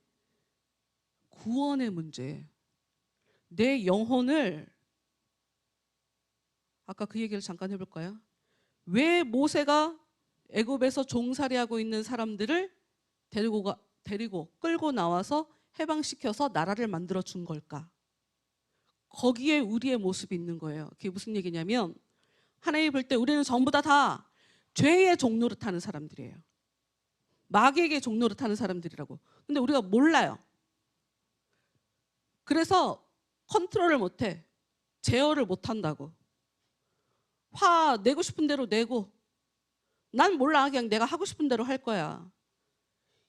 A: 구원의 문제. 내 영혼을, 아까 그 얘기를 잠깐 해볼까요? 왜 모세가 애굽에서 종살이하고 있는 사람들을 데리고 끌고 나와서 해방시켜서 나라를 만들어 준 걸까? 거기에 우리의 모습이 있는 거예요. 그게 무슨 얘기냐면, 하나님이 볼 때 우리는 전부 다 죄의 종로를 타는 사람들이에요. 마귀에게 종로를 타는 사람들이라고. 근데 우리가 몰라요. 그래서 컨트롤을 못해. 제어를 못한다고. 화 내고 싶은 대로 내고, 난 몰라, 그냥 내가 하고 싶은 대로 할 거야.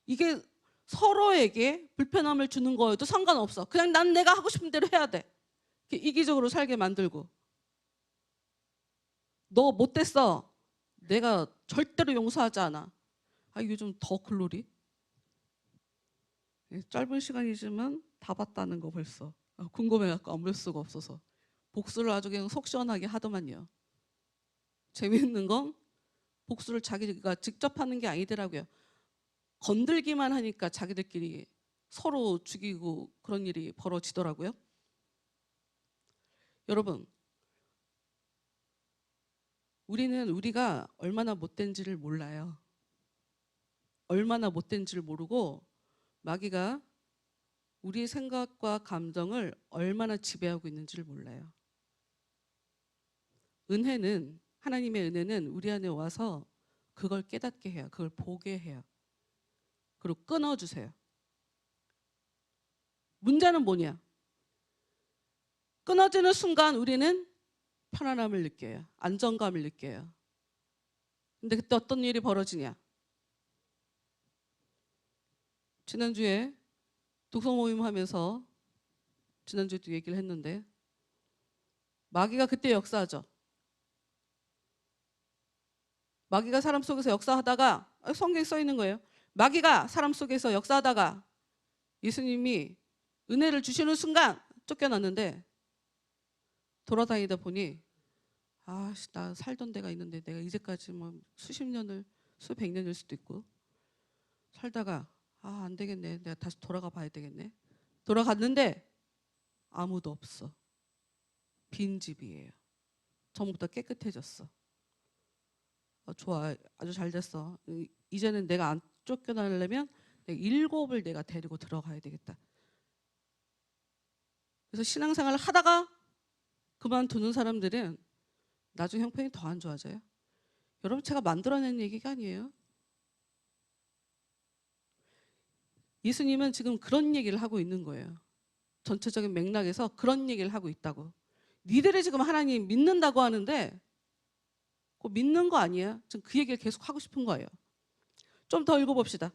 A: 이게 서로에게 불편함을 주는 거여도 상관없어. 그냥 난 내가 하고 싶은 대로 해야 돼. 이기적으로 살게 만들고. 너 못됐어. 내가 절대로 용서하지 않아. 이게 좀 더 글로리? 짧은 시간이지만 다 봤다는 거 벌써. 궁금해갖고 안 볼 수가 없어서. 복수를 아주 그냥 속 시원하게 하더만요. 재미있는 건 복수를 자기가 직접 하는 게 아니더라고요. 건들기만 하니까 자기들끼리 서로 죽이고 그런 일이 벌어지더라고요. 여러분, 우리가 얼마나 못된지를 몰라요. 얼마나 못된지를 모르고 마귀가 우리의 생각과 감정을 얼마나 지배하고 있는지를 몰라요. 하나님의 은혜는 우리 안에 와서 그걸 깨닫게 해요. 그걸 보게 해요. 그리고 끊어주세요. 문제는 뭐냐? 끊어지는 순간 우리는 편안함을 느껴요. 안정감을 느껴요. 근데 그때 어떤 일이 벌어지냐? 지난주에 독서 모임 하면서 지난주에도 얘기를 했는데, 마귀가 그때 역사하죠. 마귀가 사람 속에서 역사하다가, 성경에 써 있는 거예요. 마귀가 사람 속에서 역사하다가 예수님이 은혜를 주시는 순간 쫓겨났는데, 돌아다니다 보니 나 살던 데가 있는데 내가 이제까지 뭐 수십 년을 수백 년일 수도 있고 살다가 안 되겠네. 내가 다시 돌아가 봐야 되겠네. 돌아갔는데 아무도 없어. 빈집이에요. 전부 다 깨끗해졌어. 좋아. 아주 잘 됐어. 이제는 내가 안 쫓겨나려면 7을 내가 데리고 들어가야 되겠다. 그래서 신앙생활을 하다가 그만두는 사람들은 나중에 형편이 더 안 좋아져요. 여러분, 제가 만들어낸 얘기가 아니에요. 예수님은 지금 그런 얘기를 하고 있는 거예요. 전체적인 맥락에서 그런 얘기를 하고 있다고. 니들이 지금 하나님 믿는다고 하는데 꼭 믿는 거 아니야. 지금 그 얘기를 계속 하고 싶은 거예요. 좀 더 읽어봅시다.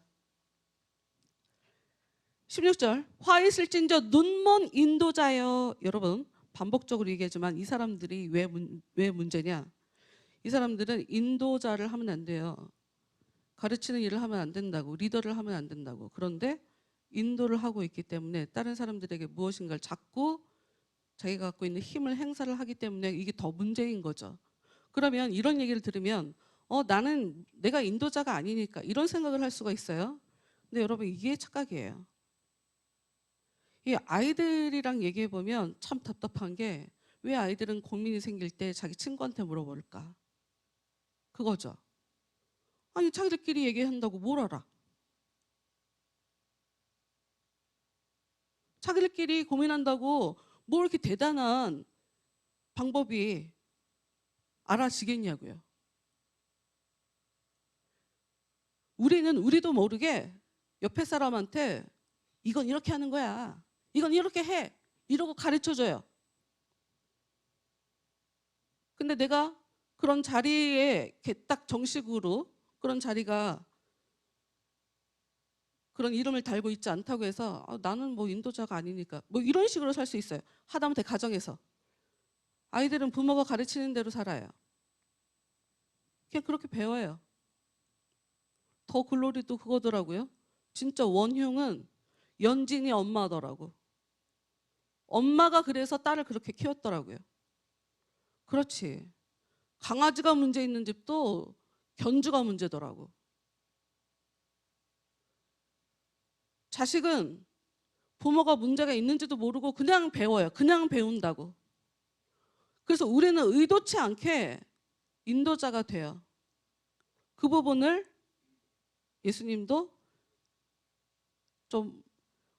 A: 16절. 화 있을진저 눈먼 인도자여. 여러분, 반복적으로 얘기하지만 이 사람들이 왜 문제냐? 이 사람들은 인도자를 하면 안 돼요. 가르치는 일을 하면 안 된다고, 리더를 하면 안 된다고. 그런데 인도를 하고 있기 때문에 다른 사람들에게 무엇인가를 자꾸 자기가 갖고 있는 힘을 행사를 하기 때문에 이게 더 문제인 거죠. 그러면 이런 얘기를 들으면 나는 내가 인도자가 아니니까 이런 생각을 할 수가 있어요. 근데 여러분, 이게 착각이에요. 이 아이들이랑 얘기해 보면 참 답답한 게, 왜 아이들은 고민이 생길 때 자기 친구한테 물어볼까? 그거죠. 아니, 자기들끼리 얘기한다고 뭘 알아? 자기들끼리 고민한다고 뭘 이렇게 대단한 방법이 알아지겠냐고요. 우리는 우리도 모르게 옆에 사람한테 이건 이렇게 하는 거야, 이건 이렇게 해, 이러고 가르쳐줘요. 근데 내가 그런 자리에 이렇게 딱 정식으로 그런 자리가 그런 이름을 달고 있지 않다고 해서 나는 뭐 인도자가 아니니까 뭐 이런 식으로 살 수 있어요. 하다못해 가정에서. 아이들은 부모가 가르치는 대로 살아요. 그냥 그렇게 배워요. 더 글로리도 그거더라고요. 진짜 원흉은 연진이 엄마더라고. 엄마가 그래서 딸을 그렇게 키웠더라고요. 그렇지. 강아지가 문제 있는 집도 견주가 문제더라고. 자식은 부모가 문제가 있는지도 모르고 그냥 배워요. 그냥 배운다고. 그래서 우리는 의도치 않게 인도자가 돼요. 그 부분을 예수님도 좀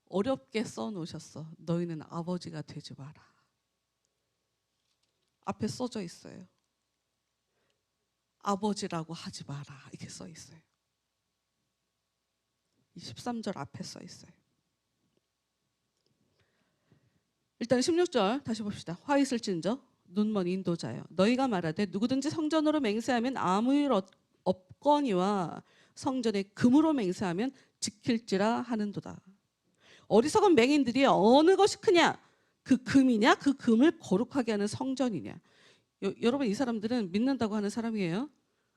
A: 어렵게 써놓으셨어. 너희는 아버지가 되지 마라. 앞에 써져 있어요. 아버지라고 하지 마라. 이렇게 써 있어요. 13절 앞에 써 있어요. 일단 16절 다시 봅시다. 화 있을진저 눈먼 인도자여, 너희가 말하되 누구든지 성전으로 맹세하면 아무 일 없거니와 성전에 금으로 맹세하면 지킬지라 하는도다. 어리석은 맹인들이 어느 것이 크냐? 그 금이냐? 그 금을 거룩하게 하는 성전이냐? 여러분, 이 사람들은 믿는다고 하는 사람이에요.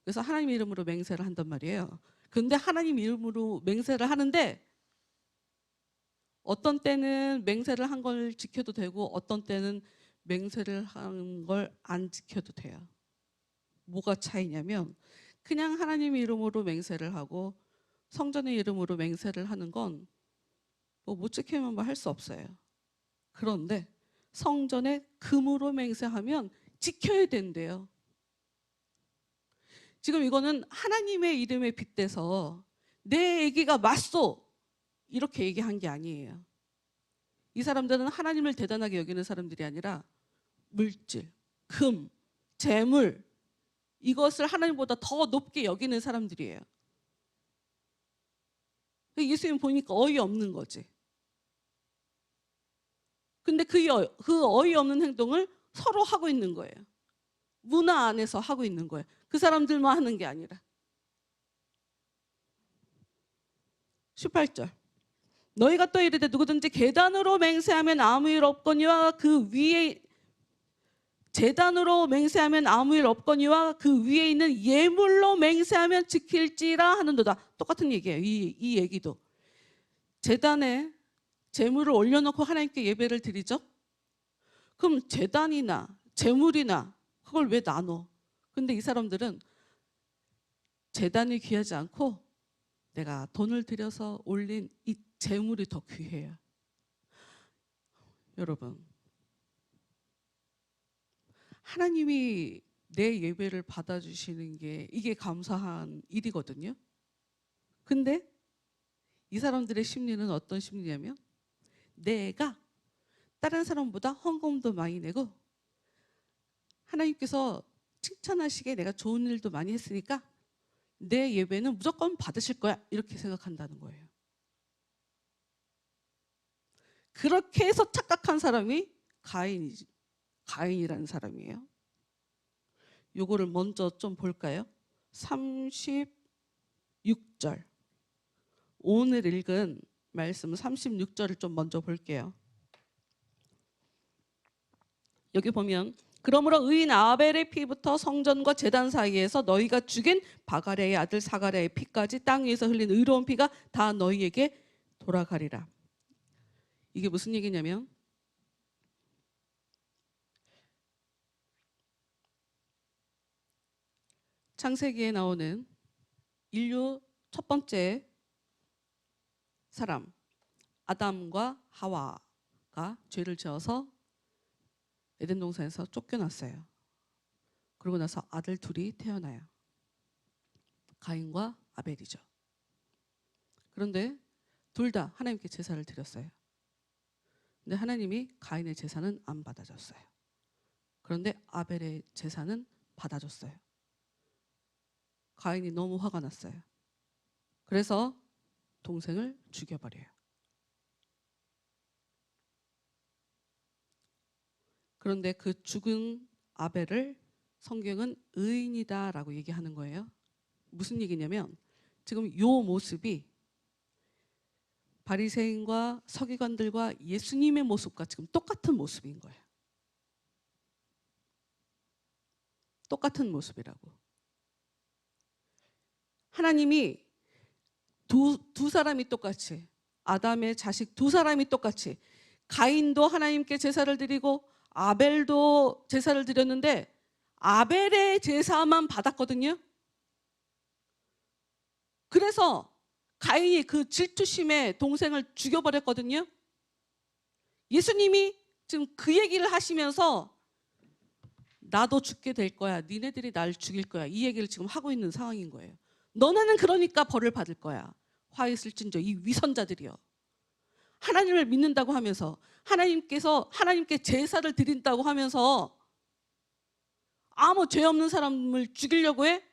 A: 그래서 하나님 이름으로 맹세를 한단 말이에요. 그런데 하나님 이름으로 맹세를 하는데 어떤 때는 맹세를 한 걸 지켜도 되고 어떤 때는 맹세를 한 걸 안 지켜도 돼요. 뭐가 차이냐면, 그냥 하나님 이름으로 맹세를 하고 성전의 이름으로 맹세를 하는 건 뭐 못 지키면 뭐 할 수 없어요. 그런데 성전에 금으로 맹세하면 지켜야 된대요. 지금 이거는 하나님의 이름에 빗대서 내 얘기가 맞소 이렇게 얘기한 게 아니에요. 이 사람들은 하나님을 대단하게 여기는 사람들이 아니라 물질, 금, 재물, 이것을 하나님보다 더 높게 여기는 사람들이에요. 예수님 보니까 어이없는 거지. 근데 그 어이없는 행동을 서로 하고 있는 거예요. 문화 안에서 하고 있는 거예요. 그 사람들만 하는 게 아니라. 18절. 너희가 또 이르되 누구든지 계단으로 맹세하면 아무 일 없거니와 그 위에 제단으로 맹세하면 아무 일 없거니와 그 위에 있는 예물로 맹세하면 지킬지라 하는도다. 똑같은 얘기예요. 이 얘기도. 제단에 제물을 올려놓고 하나님께 예배를 드리죠. 그럼 제단이나 제물이나 그걸 왜 나눠? 근데 이 사람들은 제단이 귀하지 않고 내가 돈을 들여서 올린 이 재물이 더 귀해요. 여러분, 하나님이 내 예배를 받아주시는 게 이게 감사한 일이거든요. 근데 이 사람들의 심리는 어떤 심리냐면 내가 다른 사람보다 헌금도 많이 내고 하나님께서 칭찬하시기에 내가 좋은 일도 많이 했으니까 내 예배는 무조건 받으실 거야, 이렇게 생각한다는 거예요. 그렇게 해서 착각한 사람이 가인이라는 사람이에요. 요거를 먼저 좀 볼까요? 36절. 오늘 읽은 말씀 36절을 좀 먼저 볼게요. 여기 보면 그러므로 의인 아벨의 피부터 성전과 제단 사이에서 너희가 죽인 바가랴의 아들 사가랴의 피까지 땅 위에서 흘린 의로운 피가 다 너희에게 돌아가리라. 이게 무슨 얘기냐면 창세기에 나오는 인류 첫 번째 사람 아담과 하와가 죄를 지어서 에덴 동산에서 쫓겨났어요. 그러고 나서 아들 둘이 태어나요. 가인과 아벨이죠. 그런데 둘 다 하나님께 제사를 드렸어요. 근데 하나님이 가인의 제사는 안 받아줬어요. 그런데 아벨의 제사는 받아줬어요. 가인이 너무 화가 났어요. 그래서 동생을 죽여버려요. 그런데 그 죽은 아벨을 성경은 의인이다라고 얘기하는 거예요. 무슨 얘기냐면 지금 이 모습이 바리새인과 서기관들과 예수님의 모습과 지금 똑같은 모습인 거예요. 똑같은 모습이라고. 하나님이 두 사람이 똑같이, 아담의 자식 두 사람이 똑같이, 가인도 하나님께 제사를 드리고 아벨도 제사를 드렸는데 아벨의 제사만 받았거든요. 그래서 가인이 그 질투심에 동생을 죽여버렸거든요. 예수님이 지금 그 얘기를 하시면서 나도 죽게 될 거야, 니네들이 날 죽일 거야, 이 얘기를 지금 하고 있는 상황인 거예요. 너네는 그러니까 벌을 받을 거야. 화 있을진저 이 위선자들이여. 하나님을 믿는다고 하면서 하나님께 제사를 드린다고 하면서 아무 죄 없는 사람을 죽이려고 해?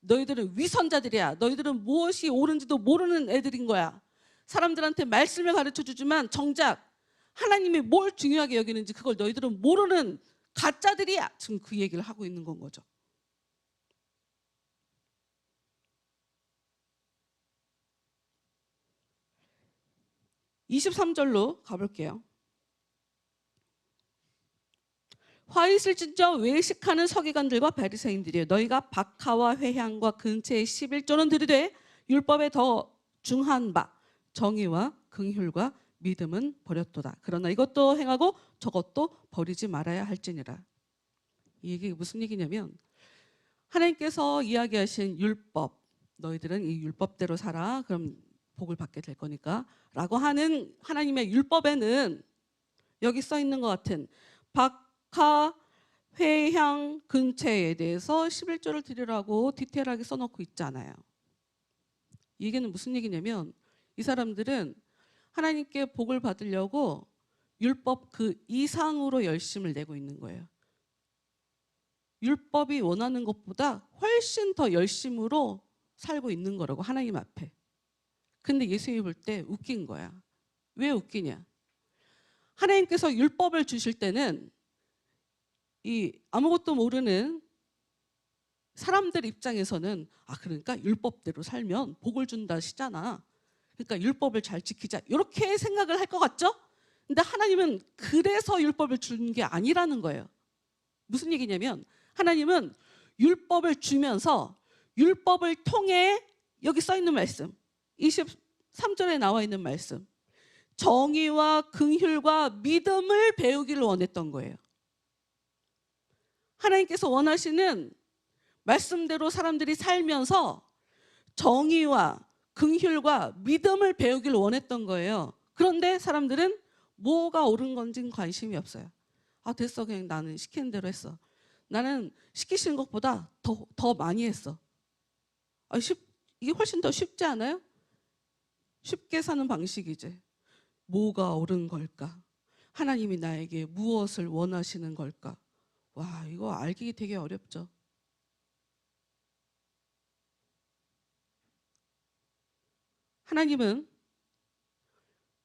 A: 너희들은 위선자들이야. 너희들은 무엇이 옳은지도 모르는 애들인 거야. 사람들한테 말씀을 가르쳐 주지만 정작 하나님이 뭘 중요하게 여기는지 그걸 너희들은 모르는 가짜들이야. 지금 그 얘기를 하고 있는 건 거죠. (23절로) 가볼게요. 화 있을진저 외식하는 서기관들과 바리새인들이여, 너희가 박하와 회향과 근체의 11조는 들이되 율법에 더 중한 바 정의와 긍휼과 믿음은 버렸도다. 그러나 이것도 행하고 저것도 버리지 말아야 할지니라. 이게 무슨 얘기냐면 하나님께서 이야기하신 율법, 너희들은 이 율법대로 살아, 그럼 복을 받게 될 거니까 라고 하는 하나님의 율법에는 여기 써 있는 것 같은 박하, 회향, 근체에 대해서 11조를 드리라고 디테일하게 써놓고 있잖아요. 이 얘기는 무슨 얘기냐면 이 사람들은 하나님께 복을 받으려고 율법 그 이상으로 열심을 내고 있는 거예요. 율법이 원하는 것보다 훨씬 더 열심으로 살고 있는 거라고, 하나님 앞에. 근데 예수님이 볼 때 웃긴 거야. 왜 웃기냐? 하나님께서 율법을 주실 때는 이 아무것도 모르는 사람들 입장에서는 그러니까 율법대로 살면 복을 준다시잖아. 그러니까 율법을 잘 지키자, 이렇게 생각을 할 것 같죠? 근데 하나님은 그래서 율법을 주는 게 아니라는 거예요. 무슨 얘기냐면 하나님은 율법을 주면서 율법을 통해 여기 써 있는 말씀 23절에 나와 있는 말씀, 정의와 긍휼과 믿음을 배우기를 원했던 거예요. 하나님께서 원하시는 말씀대로 사람들이 살면서 정의와 긍휼과 믿음을 배우길 원했던 거예요. 그런데 사람들은 뭐가 옳은 건지는 관심이 없어요. 아, 됐어. 그냥 나는 시키는 대로 했어. 나는 시키시는 것보다 더 많이 했어. 아, 이게 훨씬 더 쉽지 않아요? 쉽게 사는 방식이지. 뭐가 옳은 걸까? 하나님이 나에게 무엇을 원하시는 걸까? 와, 이거 알기 되게 어렵죠. 하나님은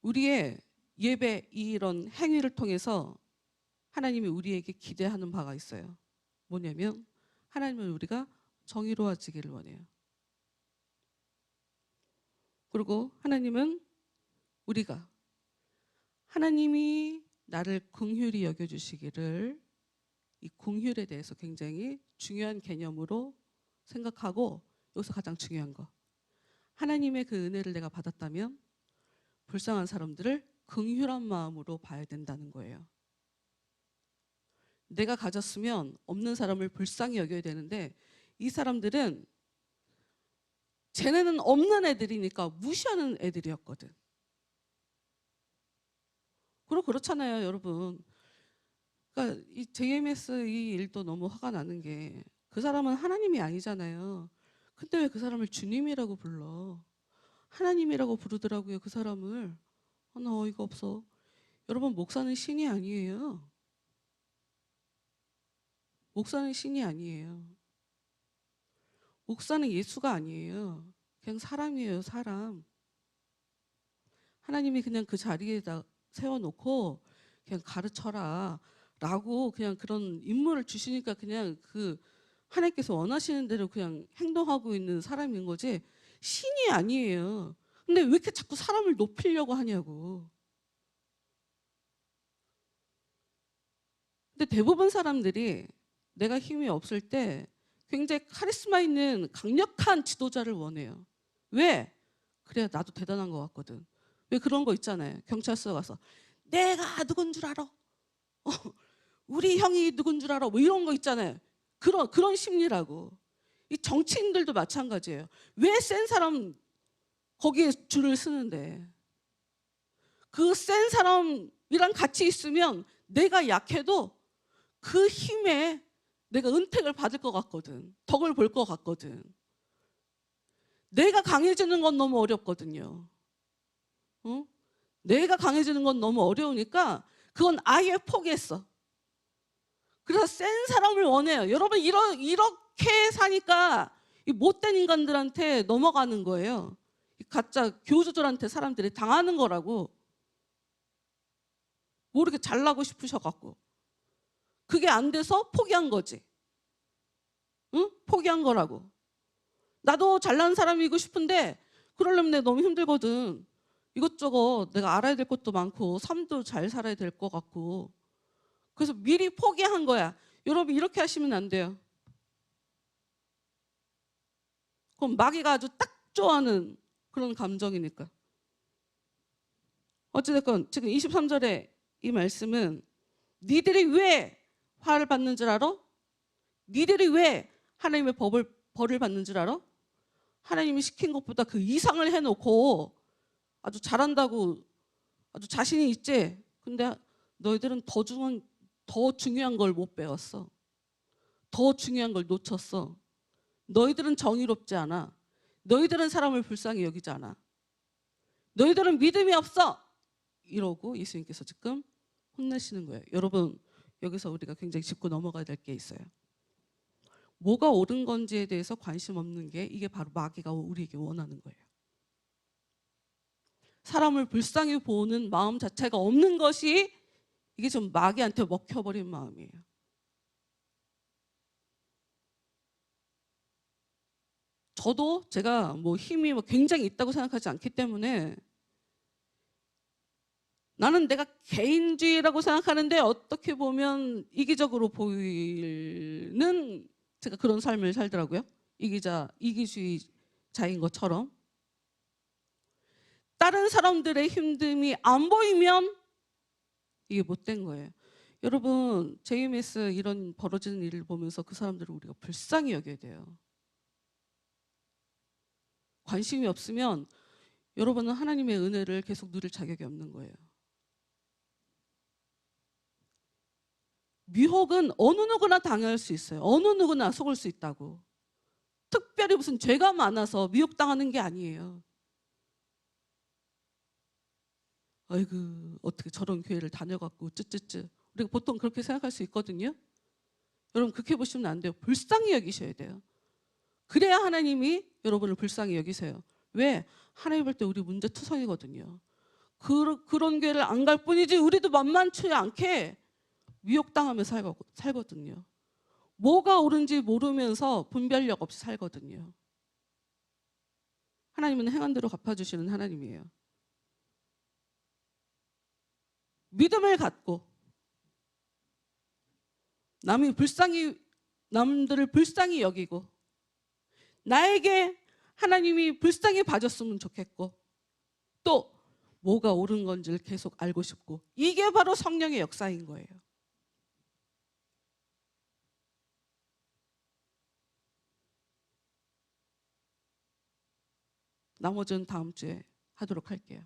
A: 우리의 예배 이런 행위를 통해서 하나님이 우리에게 기대하는 바가 있어요. 뭐냐면 하나님은 우리가 정의로워지기를 원해요. 그리고 하나님은 우리가 하나님이 나를 긍휼히 여겨주시기를, 이 긍휼에 대해서 굉장히 중요한 개념으로 생각하고, 여기서 가장 중요한 거, 하나님의 그 은혜를 내가 받았다면 불쌍한 사람들을 긍휼한 마음으로 봐야 된다는 거예요. 내가 가졌으면 없는 사람을 불쌍히 여겨야 되는데 이 사람들은 쟤네는 없는 애들이니까 무시하는 애들이었거든. 그렇잖아요, 여러분. 그러니까 이 JMS 이 일도 너무 화가 나는 게, 그 사람은 하나님이 아니잖아요. 근데 왜 그 사람을 주님이라고 불러? 하나님이라고 부르더라고요, 그 사람을. 나 어이가 없어. 여러분, 목사는 신이 아니에요. 목사는 신이 아니에요. 목사는 예수가 아니에요. 그냥 사람이에요, 사람. 하나님이 그냥 그 자리에다 세워놓고 그냥 가르쳐라 라고 그냥 그런 임무를 주시니까 그냥 그 하나님께서 원하시는 대로 그냥 행동하고 있는 사람인 거지 신이 아니에요. 근데 왜 이렇게 자꾸 사람을 높이려고 하냐고. 근데 대부분 사람들이 내가 힘이 없을 때 굉장히 카리스마 있는 강력한 지도자를 원해요. 왜? 그래야 나도 대단한 것 같거든. 왜 그런 거 있잖아요. 경찰서 가서 내가 누군 줄 알아? 우리 형이 누군 줄 알아? 뭐 이런 거 있잖아요. 그런 심리라고. 이 정치인들도 마찬가지예요. 왜 센 사람 거기에 줄을 서는데? 그 센 사람이랑 같이 있으면 내가 약해도 그 힘에 내가 은택을 받을 것 같거든. 덕을 볼 것 같거든. 내가 강해지는 건 너무 어렵거든요. 어? 내가 강해지는 건 너무 어려우니까 그건 아예 포기했어. 그래서 센 사람을 원해요. 여러분, 이렇게 사니까 이 못된 인간들한테 넘어가는 거예요. 이 가짜 교주들한테 사람들이 당하는 거라고. 모르게 잘나고 싶으셔갖고. 그게 안 돼서 포기한 거지. 응? 포기한 거라고. 나도 잘난 사람이고 싶은데 그러려면 내가 너무 힘들거든. 이것저것 내가 알아야 될 것도 많고 삶도 잘 살아야 될 것 같고. 그래서 미리 포기한 거야. 여러분, 이렇게 하시면 안 돼요. 그럼 마귀가 아주 딱 좋아하는 그런 감정이니까. 어찌됐건 지금 23절에 이 말씀은 니들이 왜 화를 받는 줄 알아? 니들이 왜 하나님의 벌을 받는 줄 알아? 하나님이 시킨 것보다 그 이상을 해놓고 아주 잘한다고 아주 자신이 있지. 근데 너희들은 더 중요한 걸 못 배웠어. 더 중요한 걸 놓쳤어. 너희들은 정의롭지 않아. 너희들은 사람을 불쌍히 여기지 않아. 너희들은 믿음이 없어. 이러고 예수님께서 지금 혼내시는 거예요. 여러분, 여기서 우리가 굉장히 짚고 넘어가야 될 게 있어요. 뭐가 옳은 건지에 대해서 관심 없는 게 이게 바로 마귀가 우리에게 원하는 거예요. 사람을 불쌍히 보는 마음 자체가 없는 것이 이게 좀 마귀한테 먹혀버린 마음이에요. 저도 제가 뭐 힘이 굉장히 있다고 생각하지 않기 때문에 나는 내가 개인주의라고 생각하는데 어떻게 보면 이기적으로 보이는 제가 그런 삶을 살더라고요. 이기주의자인 것처럼. 다른 사람들의 힘듦이 안 보이면 이게 못된 거예요. 여러분 JMS 이런 벌어지는 일을 보면서 그 사람들을 우리가 불쌍히 여겨야 돼요. 관심이 없으면 여러분은 하나님의 은혜를 계속 누릴 자격이 없는 거예요. 미혹은 어느 누구나 당할 수 있어요. 어느 누구나 속을 수 있다고. 특별히 무슨 죄가 많아서 미혹당하는 게 아니에요. 아이고 어떻게 저런 교회를 다녀갖고 쯔쯔쯔. 우리가 보통 그렇게 생각할 수 있거든요. 여러분 그렇게 보시면 안 돼요. 불쌍히 여기셔야 돼요. 그래야 하나님이 여러분을 불쌍히 여기세요. 왜? 하나님 볼 때 우리 문제투성이거든요. 그런 교회를 안 갈 뿐이지 우리도 만만치 않게 미혹당하며 살거든요. 뭐가 옳은지 모르면서 분별력 없이 살거든요. 하나님은 행한 대로 갚아주시는 하나님이에요. 믿음을 갖고 남들을 불쌍히 여기고 나에게 하나님이 불쌍히 봐줬으면 좋겠고 또 뭐가 옳은 건지를 계속 알고 싶고 이게 바로 성령의 역사인 거예요. 나머지는 다음 주에 하도록 할게요.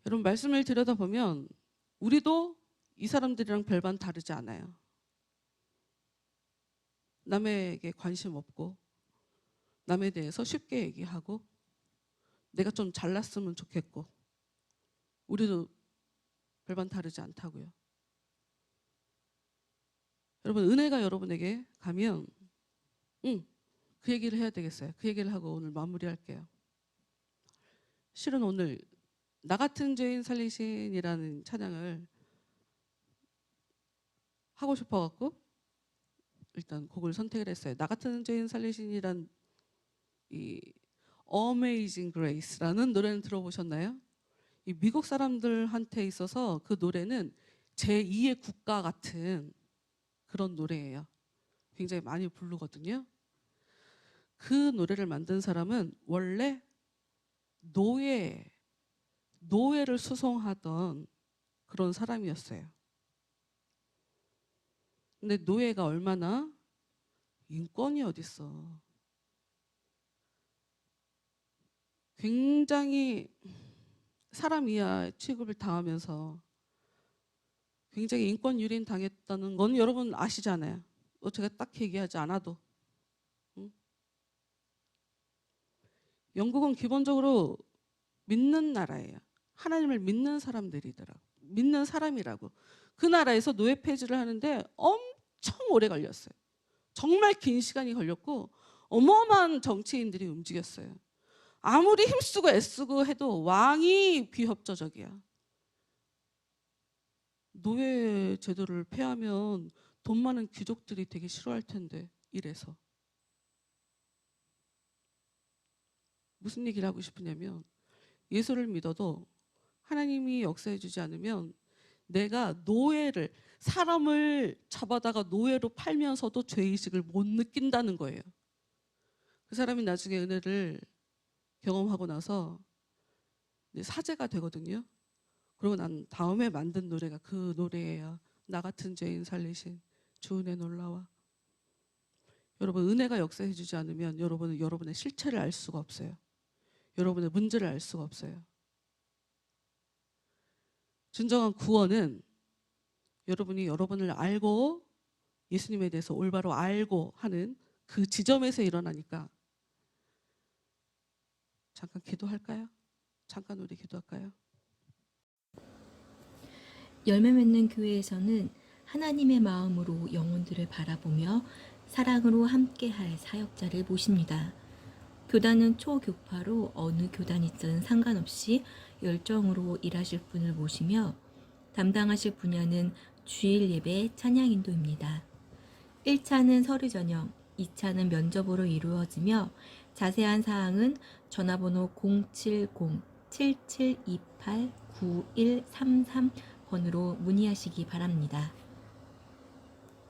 A: 여러분 말씀을 들여다보면 우리도 이 사람들이랑 별반 다르지 않아요. 남에게 관심 없고 남에 대해서 쉽게 얘기하고 내가 좀 잘났으면 좋겠고 우리도 별반 다르지 않다고요. 여러분 은혜가 여러분에게 가면 그 얘기를 해야 되겠어요. 그 얘기를 하고 오늘 마무리할게요. 실은 오늘 나 같은 죄인 살리신이라는 찬양을 하고 싶어갖고 일단 곡을 선택을 했어요. 나 같은 죄인 살리신이란 이 Amazing Grace라는 노래는 들어보셨나요? 이 미국 사람들한테 있어서 그 노래는 제2의 국가 같은 그런 노래예요. 굉장히 많이 부르거든요. 그 노래를 만든 사람은 원래 노예를 수송하던 그런 사람이었어요. 근데 노예가 얼마나 인권이 어딨어. 굉장히 사람 이하 취급을 당하면서 굉장히 인권 유린 당했다는 건 여러분 아시잖아요. 제가 딱 얘기하지 않아도. 영국은 기본적으로 믿는 나라예요. 하나님을 믿는 사람이라고. 그 나라에서 노예 폐지를 하는데 엄청 오래 걸렸어요. 정말 긴 시간이 걸렸고 어마어마한 정치인들이 움직였어요. 아무리 힘쓰고 애쓰고 해도 왕이 비협조적이야. 노예 제도를 폐하면 돈 많은 귀족들이 되게 싫어할 텐데 이래서. 무슨 얘기를 하고 싶으냐면 예수를 믿어도 하나님이 역사해 주지 않으면 내가 사람을 잡아다가 노예로 팔면서도 죄의식을 못 느낀다는 거예요. 그 사람이 나중에 은혜를 경험하고 나서 사제가 되거든요. 그리고 난 다음에 만든 노래가 그 노래예요. 나 같은 죄인 살리신 주 은혜 놀라와. 여러분 은혜가 역사해 주지 않으면 여러분은 여러분의 실체를 알 수가 없어요. 여러분의 문제를 알 수가 없어요. 진정한 구원은 여러분이 여러분을 알고 예수님에 대해서 올바로 알고 하는 그 지점에서 일어나니까 잠깐 기도할까요? 잠깐 우리 기도할까요?
C: 열매 맺는 교회에서는 하나님의 마음으로 영혼들을 바라보며 사랑으로 함께할 사역자를 모십니다. 교단은 초교파로 어느 교단이든 상관없이 열정으로 일하실 분을 모시며 담당하실 분야는 주일 예배 찬양 인도입니다. 1차는 서류 전형, 2차는 면접으로 이루어지며 자세한 사항은 전화번호 070-7728-9133번으로 문의하시기 바랍니다.